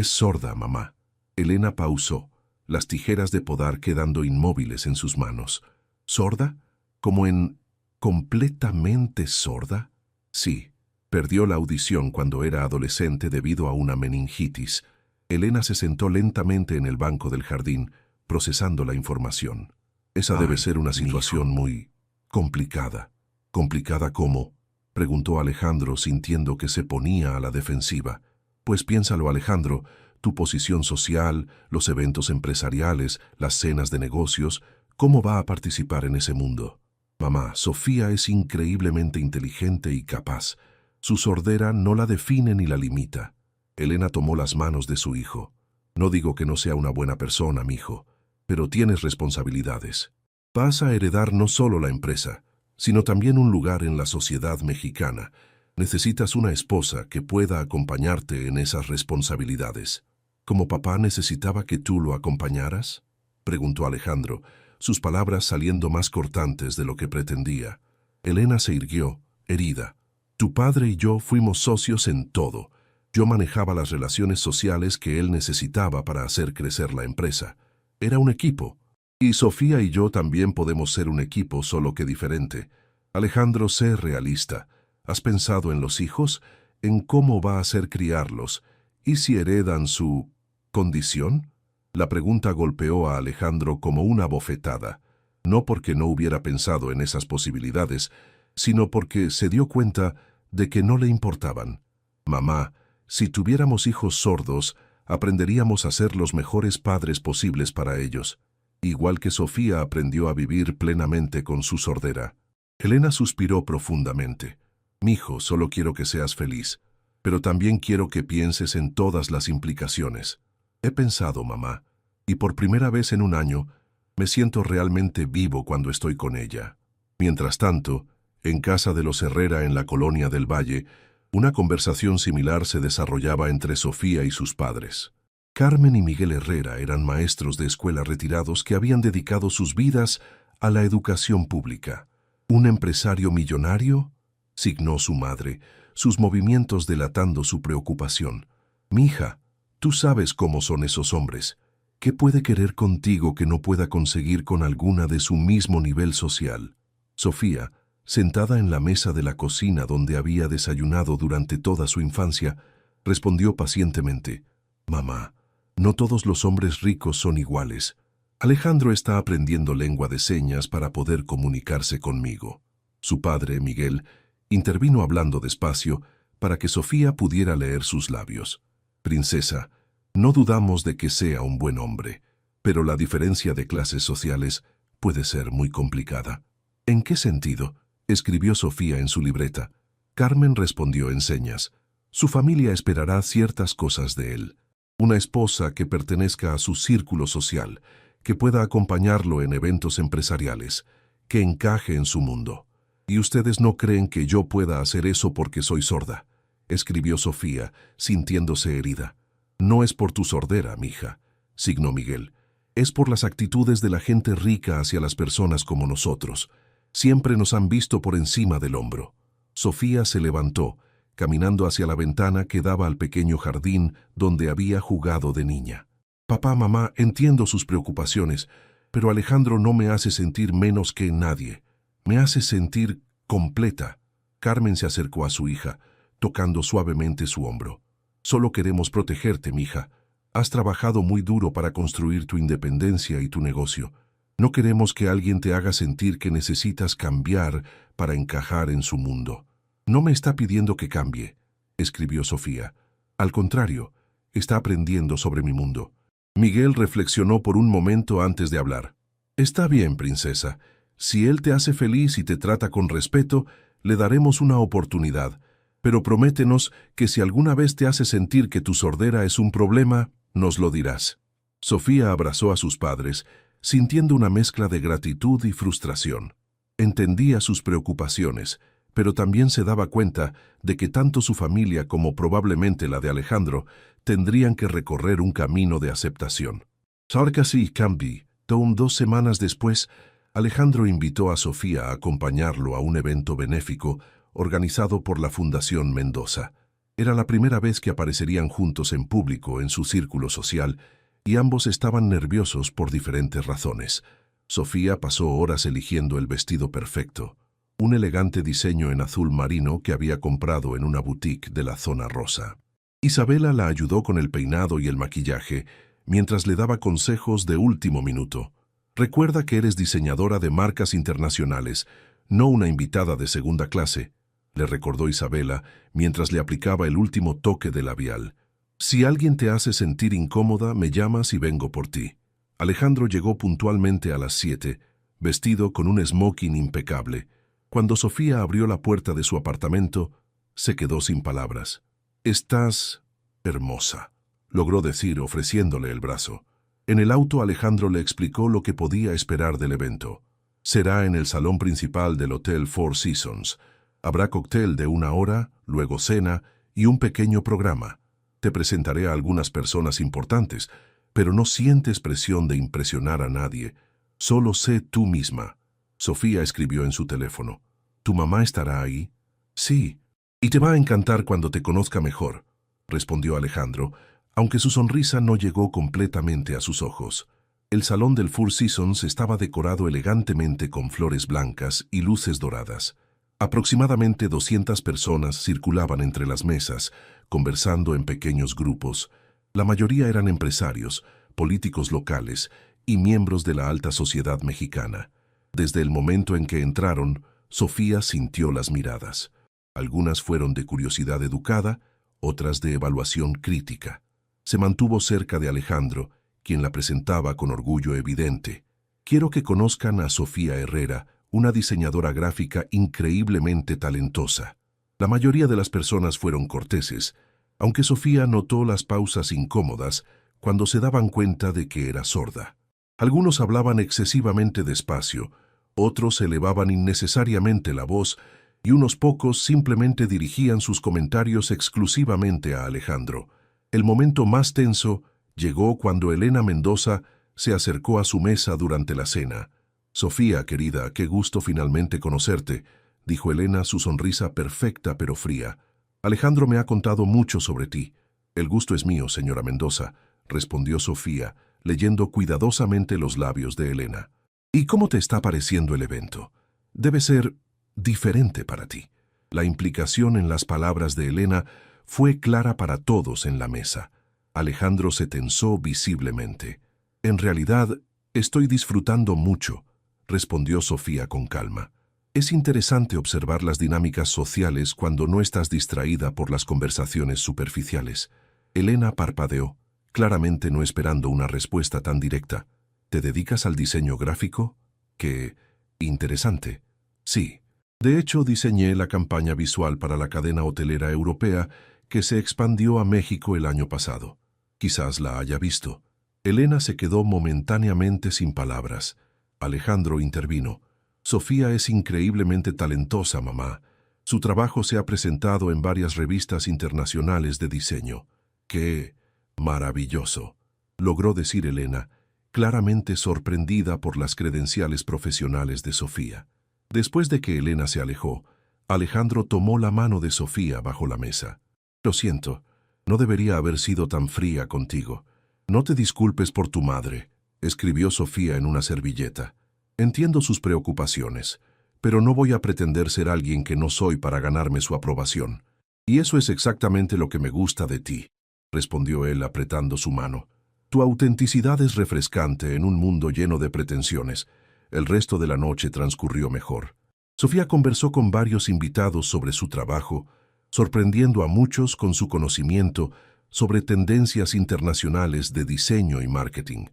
sorda, mamá». Elena pausó, las tijeras de podar quedando inmóviles en sus manos. «¿Sorda? ¿Como en completamente sorda?» «Sí, perdió la audición cuando era adolescente debido a una meningitis». Elena se sentó lentamente en el banco del jardín, procesando la información. «Esa debe ser una situación muy complicada». «¿Complicada cómo?», preguntó Alejandro, sintiendo que se ponía a la defensiva. «Pues piénsalo, Alejandro, tu posición social, los eventos empresariales, las cenas de negocios, ¿cómo va a participar en ese mundo?» «Mamá, Sofía es increíblemente inteligente y capaz. Su sordera no la define ni la limita». Elena tomó las manos de su hijo. «No digo que no sea una buena persona, mijo, pero tienes responsabilidades. Vas a heredar no solo la empresa, sino también un lugar en la sociedad mexicana. Necesitas una esposa que pueda acompañarte en esas responsabilidades». «¿Como papá necesitaba que tú lo acompañaras?», preguntó Alejandro, sus palabras saliendo más cortantes de lo que pretendía. Elena se irguió, herida. «Tu padre y yo fuimos socios en todo. Yo manejaba las relaciones sociales que él necesitaba para hacer crecer la empresa. Era un equipo. Y Sofía y yo también podemos ser un equipo, solo que diferente. Alejandro, sé realista. ¿Has pensado en los hijos? ¿En cómo va a ser criarlos? ¿Y si heredan su condición?» La pregunta golpeó a Alejandro como una bofetada, no porque no hubiera pensado en esas posibilidades, sino porque se dio cuenta de que no le importaban. «Mamá, si tuviéramos hijos sordos, aprenderíamos a ser los mejores padres posibles para ellos, igual que Sofía aprendió a vivir plenamente con su sordera». Elena suspiró profundamente. «Mijo, solo quiero que seas feliz, pero también quiero que pienses en todas las implicaciones. He pensado, mamá, y por primera vez en un año, me siento realmente vivo cuando estoy con ella». Mientras tanto, en casa de los Herrera en la colonia del Valle, una conversación similar se desarrollaba entre Sofía y sus padres. Carmen y Miguel Herrera eran maestros de escuela retirados que habían dedicado sus vidas a la educación pública. «¿Un empresario millonario?», signó su madre, sus movimientos delatando su preocupación. «Mija, tú sabes cómo son esos hombres. ¿Qué puede querer contigo que no pueda conseguir con alguna de su mismo nivel social?» Sofía, sentada en la mesa de la cocina donde había desayunado durante toda su infancia, respondió pacientemente: «Mamá, no todos los hombres ricos son iguales. Alejandro está aprendiendo lengua de señas para poder comunicarse conmigo». Su padre, Miguel, intervino hablando despacio para que Sofía pudiera leer sus labios. «Princesa, no dudamos de que sea un buen hombre, pero la diferencia de clases sociales puede ser muy complicada». «¿En qué sentido?», escribió Sofía en su libreta. Carmen respondió en señas. «Su familia esperará ciertas cosas de él. Una esposa que pertenezca a su círculo social, que pueda acompañarlo en eventos empresariales, que encaje en su mundo. Y ustedes no creen que yo pueda hacer eso porque soy sorda», escribió Sofía, sintiéndose herida. «No es por tu sordera, mija», signó Miguel. Es por las actitudes de la gente rica hacia las personas como nosotros. Siempre nos han visto por encima del hombro. Sofía se levantó, caminando hacia la ventana que daba al pequeño jardín donde había jugado de niña. Papá, mamá, entiendo sus preocupaciones, pero Alejandro no me hace sentir menos que nadie. Me hace sentir completa. Carmen se acercó a su hija, tocando suavemente su hombro. Solo queremos protegerte, mija. Has trabajado muy duro para construir tu independencia y tu negocio. No queremos que alguien te haga sentir que necesitas cambiar para encajar en su mundo. No me está pidiendo que cambie, escribió Sofía. Al contrario, está aprendiendo sobre mi mundo. Miguel reflexionó por un momento antes de hablar. Está bien, princesa. Si él te hace feliz y te trata con respeto, le daremos una oportunidad. Pero prométenos que si alguna vez te hace sentir que tu sordera es un problema, nos lo dirás. Sofía abrazó a sus padres, sintiendo una mezcla de gratitud y frustración. Entendía sus preocupaciones, pero también se daba cuenta de que tanto su familia como probablemente la de Alejandro tendrían que recorrer un camino de aceptación. Sarcasí y Cambi, 2 semanas después, Alejandro invitó a Sofía a acompañarlo a un evento benéfico organizado por la Fundación Mendoza. Era la primera vez que aparecerían juntos en público en su círculo social, y ambos estaban nerviosos por diferentes razones. Sofía pasó horas eligiendo el vestido perfecto, un elegante diseño en azul marino que había comprado en una boutique de la zona rosa. Isabela la ayudó con el peinado y el maquillaje, mientras le daba consejos de último minuto. Recuerda que eres diseñadora de marcas internacionales, no una invitada de segunda clase, le recordó Isabela mientras le aplicaba el último toque de labial. Si alguien te hace sentir incómoda, me llamas y vengo por ti. Alejandro llegó puntualmente a las 7, vestido con un smoking impecable. Cuando Sofía abrió la puerta de su apartamento, se quedó sin palabras. «Estás hermosa», logró decir ofreciéndole el brazo. En el auto Alejandro le explicó lo que podía esperar del evento. Será en el salón principal del Hotel Four Seasons. Habrá cóctel de 1 hora, luego cena y un pequeño programa. Te presentaré a algunas personas importantes, pero no sientes presión de impresionar a nadie. Solo sé tú misma. Sofía escribió en su teléfono. ¿Tu mamá estará ahí? Sí. Y te va a encantar cuando te conozca mejor, respondió Alejandro, aunque su sonrisa no llegó completamente a sus ojos. El salón del Four Seasons estaba decorado elegantemente con flores blancas y luces doradas. Aproximadamente 200 personas circulaban entre las mesas, conversando en pequeños grupos. La mayoría eran empresarios, políticos locales y miembros de la alta sociedad mexicana. Desde el momento en que entraron, Sofía sintió las miradas. Algunas fueron de curiosidad educada, otras de evaluación crítica. Se mantuvo cerca de Alejandro, quien la presentaba con orgullo evidente. Quiero que conozcan a Sofía Herrera, una diseñadora gráfica increíblemente talentosa. La mayoría de las personas fueron corteses, aunque Sofía notó las pausas incómodas cuando se daban cuenta de que era sorda. Algunos hablaban excesivamente despacio, otros elevaban innecesariamente la voz y unos pocos simplemente dirigían sus comentarios exclusivamente a Alejandro. El momento más tenso llegó cuando Elena Mendoza se acercó a su mesa durante la cena. «Sofía, querida, qué gusto finalmente conocerte», dijo Elena, su sonrisa perfecta pero fría. «Alejandro me ha contado mucho sobre ti». «El gusto es mío, señora Mendoza», respondió Sofía, leyendo cuidadosamente los labios de Elena. «¿Y cómo te está pareciendo el evento? Debe ser diferente para ti». La implicación en las palabras de Elena fue clara para todos en la mesa. Alejandro se tensó visiblemente. «En realidad, estoy disfrutando mucho», respondió Sofía con calma. «Es interesante observar las dinámicas sociales cuando no estás distraída por las conversaciones superficiales». Elena parpadeó, claramente no esperando una respuesta tan directa. «¿Te dedicas al diseño gráfico?» «Qué interesante». «Sí. De hecho, diseñé la campaña visual para la cadena hotelera europea que se expandió a México el año pasado. Quizás la haya visto». Elena se quedó momentáneamente sin palabras. Alejandro intervino. «Sofía es increíblemente talentosa, mamá. Su trabajo se ha presentado en varias revistas internacionales de diseño». «¡Qué maravilloso!», logró decir Elena, claramente sorprendida por las credenciales profesionales de Sofía. Después de que Elena se alejó, Alejandro tomó la mano de Sofía bajo la mesa. Lo siento, no debería haber sido tan fría contigo. No te disculpes por tu madre, escribió Sofía en una servilleta. Entiendo sus preocupaciones, pero no voy a pretender ser alguien que no soy para ganarme su aprobación. Y eso es exactamente lo que me gusta de ti, respondió él apretando su mano. Tu autenticidad es refrescante en un mundo lleno de pretensiones. El resto de la noche transcurrió mejor. Sofía conversó con varios invitados sobre su trabajo, sorprendiendo a muchos con su conocimiento sobre tendencias internacionales de diseño y marketing.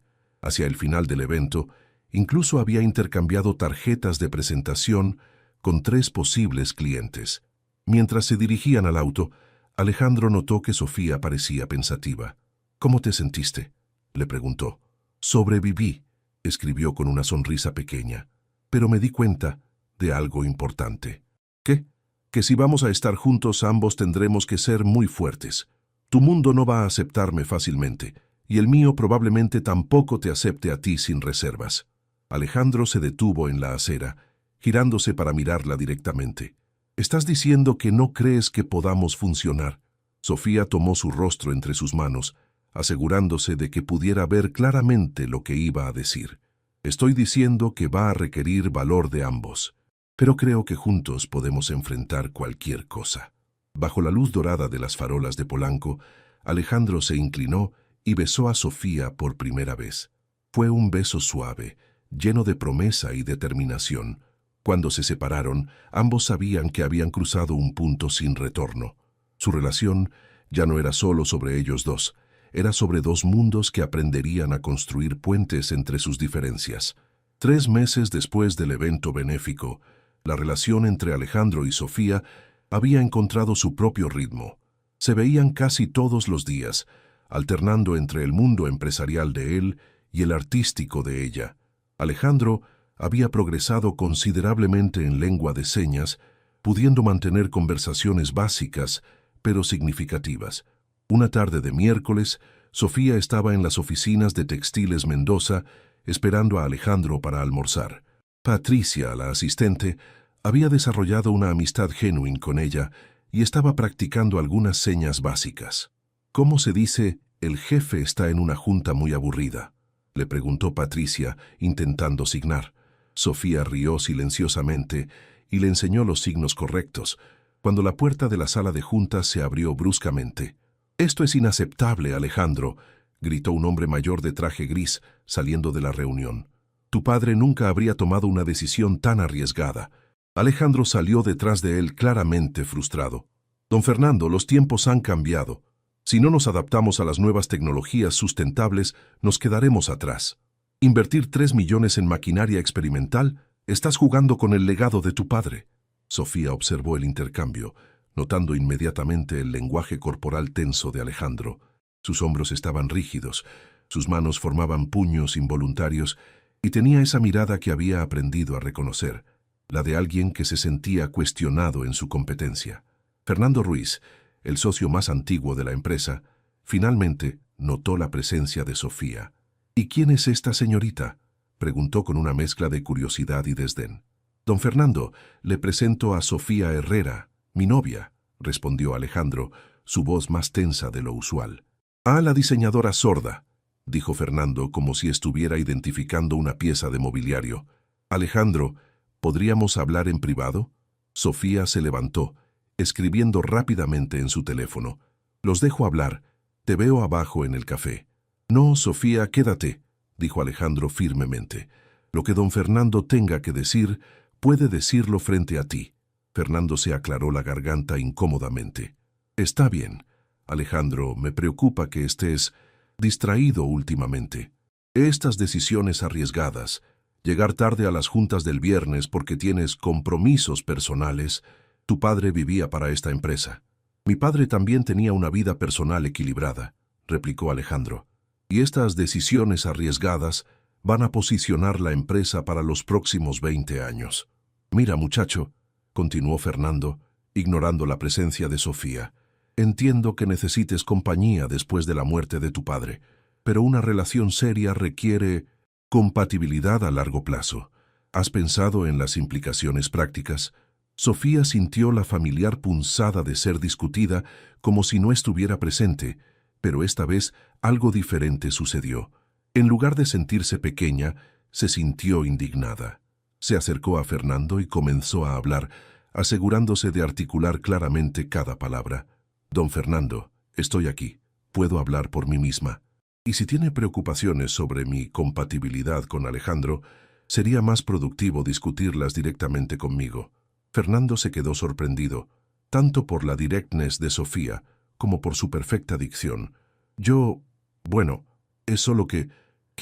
Hacia el final del evento, incluso había intercambiado tarjetas de presentación con 3 posibles clientes. Mientras se dirigían al auto, Alejandro notó que Sofía parecía pensativa. «¿Cómo te sentiste?», le preguntó. «Sobreviví», escribió con una sonrisa pequeña, «pero me di cuenta de algo importante». «¿Qué?». «Que si vamos a estar juntos ambos tendremos que ser muy fuertes. Tu mundo no va a aceptarme fácilmente, y el mío probablemente tampoco te acepte a ti sin reservas». Alejandro se detuvo en la acera, girándose para mirarla directamente. «¿Estás diciendo que no crees que podamos funcionar?». Sofía tomó su rostro entre sus manos, asegurándose de que pudiera ver claramente lo que iba a decir. «Estoy diciendo que va a requerir valor de ambos, pero creo que juntos podemos enfrentar cualquier cosa». Bajo la luz dorada de las farolas de Polanco, Alejandro se inclinó y besó a Sofía por primera vez. Fue un beso suave, lleno de promesa y determinación. Cuando se separaron, ambos sabían que habían cruzado un punto sin retorno. Su relación ya no era solo sobre ellos dos, era sobre 2 mundos que aprenderían a construir puentes entre sus diferencias. 3 meses después del evento benéfico, la relación entre Alejandro y Sofía había encontrado su propio ritmo. Se veían casi todos los días, alternando entre el mundo empresarial de él y el artístico de ella. Alejandro había progresado considerablemente en lengua de señas, pudiendo mantener conversaciones básicas, pero significativas. Una tarde de miércoles, Sofía estaba en las oficinas de Textiles Mendoza, esperando a Alejandro para almorzar. Patricia, la asistente, había desarrollado una amistad genuina con ella y estaba practicando algunas señas básicas. «¿Cómo se dice, el jefe está en una junta muy aburrida?», le preguntó Patricia, intentando signar. Sofía rió silenciosamente y le enseñó los signos correctos, cuando la puerta de la sala de juntas se abrió bruscamente. «Esto es inaceptable, Alejandro», gritó un hombre mayor de traje gris, saliendo de la reunión. «Tu padre nunca habría tomado una decisión tan arriesgada». Alejandro salió detrás de él claramente frustrado. «Don Fernando, los tiempos han cambiado. Si no nos adaptamos a las nuevas tecnologías sustentables, nos quedaremos atrás. Invertir 3 millones en maquinaria experimental, estás jugando con el legado de tu padre». Sofía observó el intercambio, notando inmediatamente el lenguaje corporal tenso de Alejandro. Sus hombros estaban rígidos, sus manos formaban puños involuntarios y tenía esa mirada que había aprendido a reconocer, la de alguien que se sentía cuestionado en su competencia. Fernando Ruiz, el socio más antiguo de la empresa, finalmente notó la presencia de Sofía. «¿Y quién es esta señorita?», preguntó con una mezcla de curiosidad y desdén. «Don Fernando, le presento a Sofía Herrera, mi novia», respondió Alejandro, su voz más tensa de lo usual. «Ah, la diseñadora sorda», dijo Fernando como si estuviera identificando una pieza de mobiliario. «Alejandro, ¿podríamos hablar en privado?». Sofía se levantó, escribiendo rápidamente en su teléfono. «Los dejo hablar. Te veo abajo en el café». «No, Sofía, quédate», dijo Alejandro firmemente. «Lo que don Fernando tenga que decir, puede decirlo frente a ti». Fernando se aclaró la garganta incómodamente. «Está bien. Alejandro, me preocupa que estés distraído últimamente. Estas decisiones arriesgadas, llegar tarde a las juntas del viernes porque tienes compromisos personales, tu padre vivía para esta empresa». «Mi padre también tenía una vida personal equilibrada», replicó Alejandro. «Y estas decisiones arriesgadas van a posicionar la empresa para los próximos 20 años. Mira, muchacho», continuó Fernando, ignorando la presencia de Sofía, «entiendo que necesites compañía después de la muerte de tu padre, pero una relación seria requiere compatibilidad a largo plazo. ¿Has pensado en las implicaciones prácticas? Sofía sintió la familiar punzada de ser discutida como si no estuviera presente, pero esta vez algo diferente sucedió. En lugar de sentirse pequeña, se sintió indignada. Se acercó a Fernando y comenzó a hablar, asegurándose de articular claramente cada palabra. Don Fernando, estoy aquí. Puedo hablar por mí misma. Y si tiene preocupaciones sobre mi compatibilidad con Alejandro, sería más productivo discutirlas directamente conmigo. Fernando se quedó sorprendido, tanto por la directness de Sofía como por su perfecta dicción. Bueno, es solo que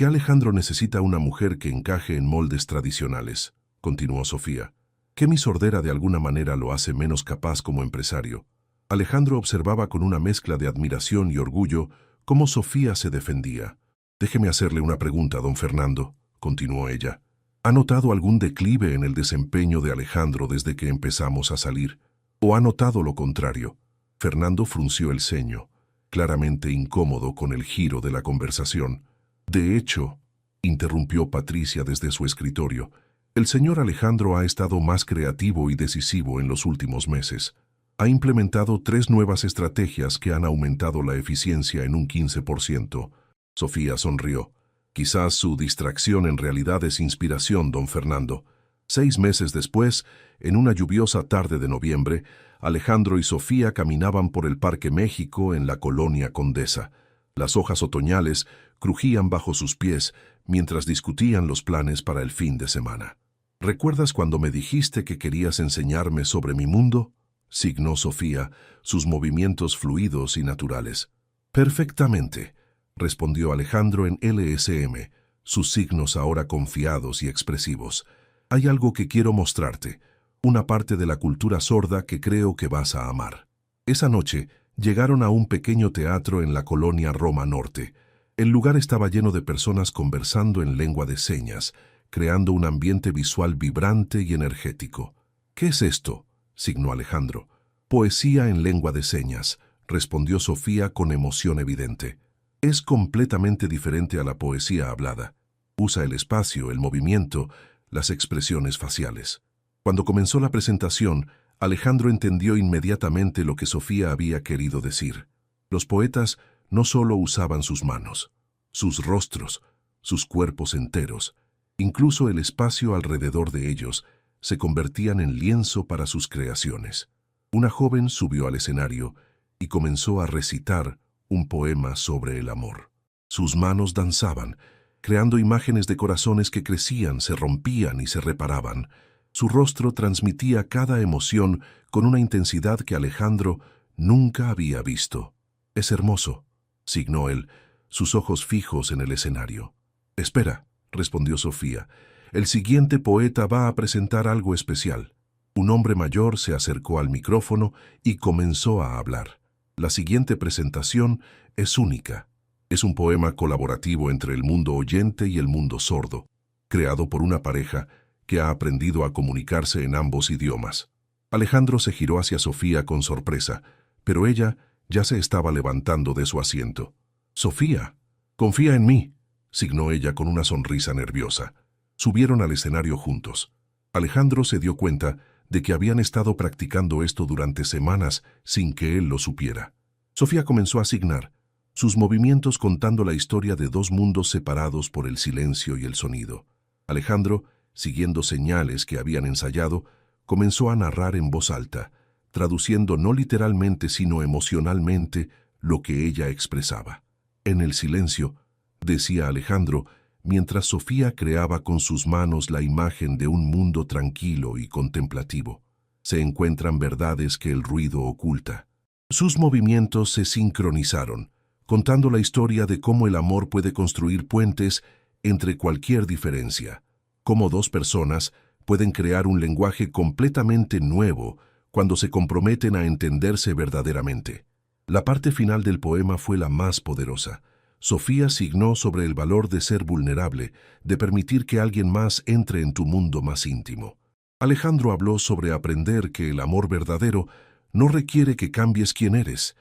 Alejandro necesita una mujer que encaje en moldes tradicionales, continuó Sofía. Que mi sordera de alguna manera lo hace menos capaz como empresario. Alejandro observaba con una mezcla de admiración y orgullo cómo Sofía se defendía. Déjeme hacerle una pregunta, don Fernando, continuó ella. ¿Ha notado algún declive en el desempeño de Alejandro desde que empezamos a salir? ¿O ha notado lo contrario? Fernando frunció el ceño, claramente incómodo con el giro de la conversación. De hecho, interrumpió Patricia desde su escritorio, el señor Alejandro ha estado más creativo y decisivo en los últimos meses. Ha implementado 3 nuevas estrategias que han aumentado la eficiencia en un 15%. Sofía sonrió. Quizás su distracción en realidad es inspiración, don Fernando. 6 meses después, en una lluviosa tarde de noviembre, Alejandro y Sofía caminaban por el Parque México en la colonia Condesa. Las hojas otoñales crujían bajo sus pies mientras discutían los planes para el fin de semana. ¿Recuerdas cuando me dijiste que querías enseñarme sobre mi mundo? Signó Sofía, sus movimientos fluidos y naturales. Perfectamente, respondió Alejandro en LSM, sus signos ahora confiados y expresivos. Hay algo que quiero mostrarte, una parte de la cultura sorda que creo que vas a amar. Esa noche llegaron a un pequeño teatro en la colonia Roma Norte. El lugar estaba lleno de personas conversando en lengua de señas, creando un ambiente visual vibrante y energético. ¿Qué es esto?, signó Alejandro. Poesía en lengua de señas, respondió Sofía con emoción evidente. Es completamente diferente a la poesía hablada. Usa el espacio, el movimiento, las expresiones faciales. Cuando comenzó la presentación, Alejandro entendió inmediatamente lo que Sofía había querido decir. Los poetas no solo usaban sus manos, sus rostros, sus cuerpos enteros, incluso el espacio alrededor de ellos, se convertían en lienzo para sus creaciones. Una joven subió al escenario y comenzó a recitar un poema sobre el amor. Sus manos danzaban, creando imágenes de corazones que crecían, se rompían y se reparaban. Su rostro transmitía cada emoción con una intensidad que Alejandro nunca había visto. «Es hermoso», signó él, sus ojos fijos en el escenario. «Espera», respondió Sofía, «el siguiente poeta va a presentar algo especial». Un hombre mayor se acercó al micrófono y comenzó a hablar. La siguiente presentación es única. Es un poema colaborativo entre el mundo oyente y el mundo sordo, creado por una pareja que ha aprendido a comunicarse en ambos idiomas. Alejandro se giró hacia Sofía con sorpresa, pero ella ya se estaba levantando de su asiento. «Sofía, confía en mí», signó ella con una sonrisa nerviosa. Subieron al escenario juntos. Alejandro se dio cuenta de que habían estado practicando esto durante semanas sin que él lo supiera. Sofía comenzó a signar, sus movimientos contando la historia de 2 mundos separados por el silencio y el sonido. Alejandro, siguiendo señales que habían ensayado, comenzó a narrar en voz alta, traduciendo no literalmente sino emocionalmente lo que ella expresaba. En el silencio, decía Alejandro, mientras Sofía creaba con sus manos la imagen de un mundo tranquilo y contemplativo, se encuentran verdades que el ruido oculta. Sus movimientos se sincronizaron, contando la historia de cómo el amor puede construir puentes entre cualquier diferencia, cómo 2 personas pueden crear un lenguaje completamente nuevo cuando se comprometen a entenderse verdaderamente. La parte final del poema fue la más poderosa. Sofía signó sobre el valor de ser vulnerable, de permitir que alguien más entre en tu mundo más íntimo. Alejandro habló sobre aprender que el amor verdadero no requiere que cambies quién eres,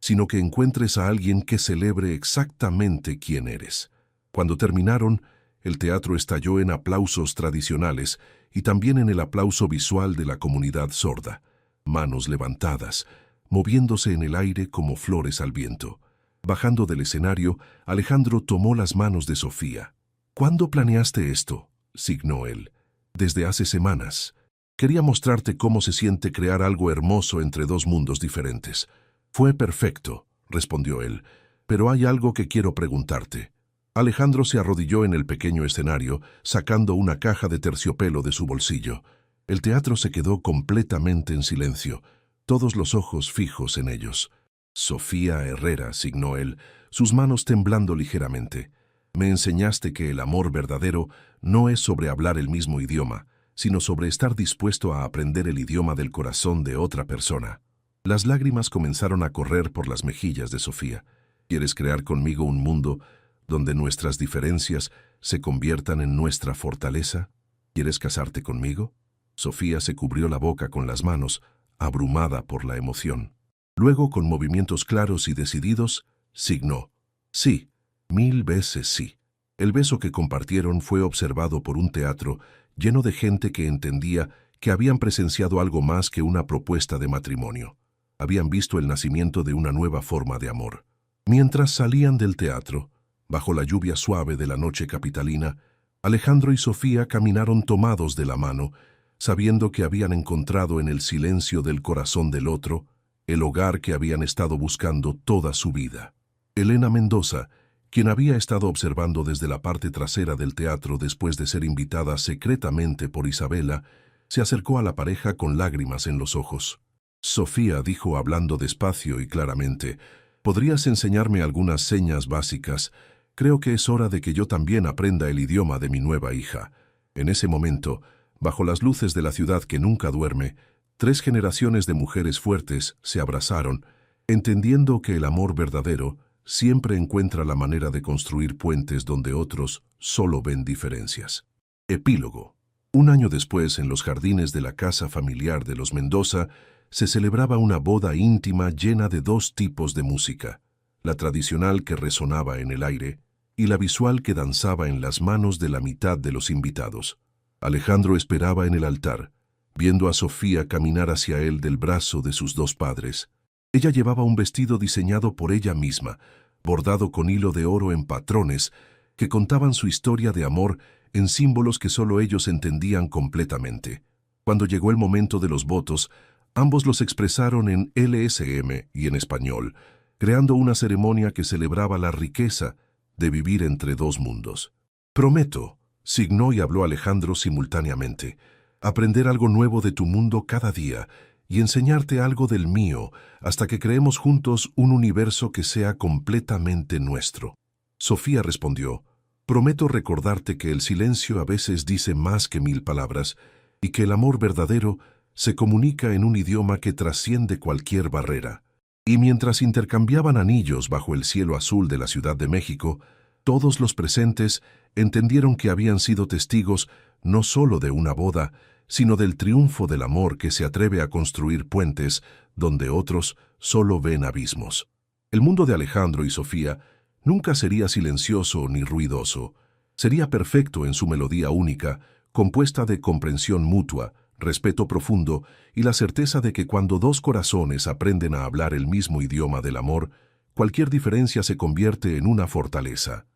sino que encuentres a alguien que celebre exactamente quién eres. Cuando terminaron, el teatro estalló en aplausos tradicionales y también en el aplauso visual de la comunidad sorda. Manos levantadas, moviéndose en el aire como flores al viento. Bajando del escenario, Alejandro tomó las manos de Sofía. «¿Cuándo planeaste esto?», signó él. «Desde hace semanas. Quería mostrarte cómo se siente crear algo hermoso entre dos mundos diferentes». «Fue perfecto», respondió él, «pero hay algo que quiero preguntarte». Alejandro se arrodilló en el pequeño escenario, sacando una caja de terciopelo de su bolsillo. El teatro se quedó completamente en silencio, todos los ojos fijos en ellos. «Sofía Herrera», signó él, sus manos temblando ligeramente. «Me enseñaste que el amor verdadero no es sobre hablar el mismo idioma, sino sobre estar dispuesto a aprender el idioma del corazón de otra persona». Las lágrimas comenzaron a correr por las mejillas de Sofía. «¿Quieres crear conmigo un mundo donde nuestras diferencias se conviertan en nuestra fortaleza? ¿Quieres casarte conmigo?». Sofía se cubrió la boca con las manos, abrumada por la emoción. Luego, con movimientos claros y decididos, signó: «Sí, 1000 veces sí». El beso que compartieron fue observado por un teatro lleno de gente que entendía que habían presenciado algo más que una propuesta de matrimonio. Habían visto el nacimiento de una nueva forma de amor. Mientras salían del teatro, bajo la lluvia suave de la noche capitalina, Alejandro y Sofía caminaron tomados de la mano, sabiendo que habían encontrado en el silencio del corazón del otro el hogar que habían estado buscando toda su vida. Elena Mendoza, quien había estado observando desde la parte trasera del teatro después de ser invitada secretamente por Isabela, se acercó a la pareja con lágrimas en los ojos. «Sofía», dijo hablando despacio y claramente, «¿podrías enseñarme algunas señas básicas? Creo que es hora de que yo también aprenda el idioma de mi nueva hija». En ese momento, bajo las luces de la ciudad que nunca duerme, 3 generaciones de mujeres fuertes se abrazaron, entendiendo que el amor verdadero siempre encuentra la manera de construir puentes donde otros solo ven diferencias. Epílogo. Un año después, en los jardines de la casa familiar de los Mendoza, se celebraba una boda íntima llena de 2 tipos de música: la tradicional que resonaba en el aire y la visual que danzaba en las manos de la mitad de los invitados. Alejandro esperaba en el altar, viendo a Sofía caminar hacia él del brazo de sus 2 padres. Ella llevaba un vestido diseñado por ella misma, bordado con hilo de oro en patrones que contaban su historia de amor en símbolos que solo ellos entendían completamente. Cuando llegó el momento de los votos, ambos los expresaron en LSM y en español, creando una ceremonia que celebraba la riqueza de vivir entre 2 mundos. «Prometo», signó y habló Alejandro simultáneamente, «aprender algo nuevo de tu mundo cada día y enseñarte algo del mío hasta que creemos juntos un universo que sea completamente nuestro». Sofía respondió: «Prometo recordarte que el silencio a veces dice más que 1000 palabras y que el amor verdadero se comunica en un idioma que trasciende cualquier barrera». Y mientras intercambiaban anillos bajo el cielo azul de la Ciudad de México, todos los presentes entendieron que habían sido testigos no solo de una boda, sino del triunfo del amor que se atreve a construir puentes donde otros solo ven abismos. El mundo de Alejandro y Sofía nunca sería silencioso ni ruidoso. Sería perfecto en su melodía única, compuesta de comprensión mutua, respeto profundo y la certeza de que cuando 2 corazones aprenden a hablar el mismo idioma del amor, cualquier diferencia se convierte en una fortaleza.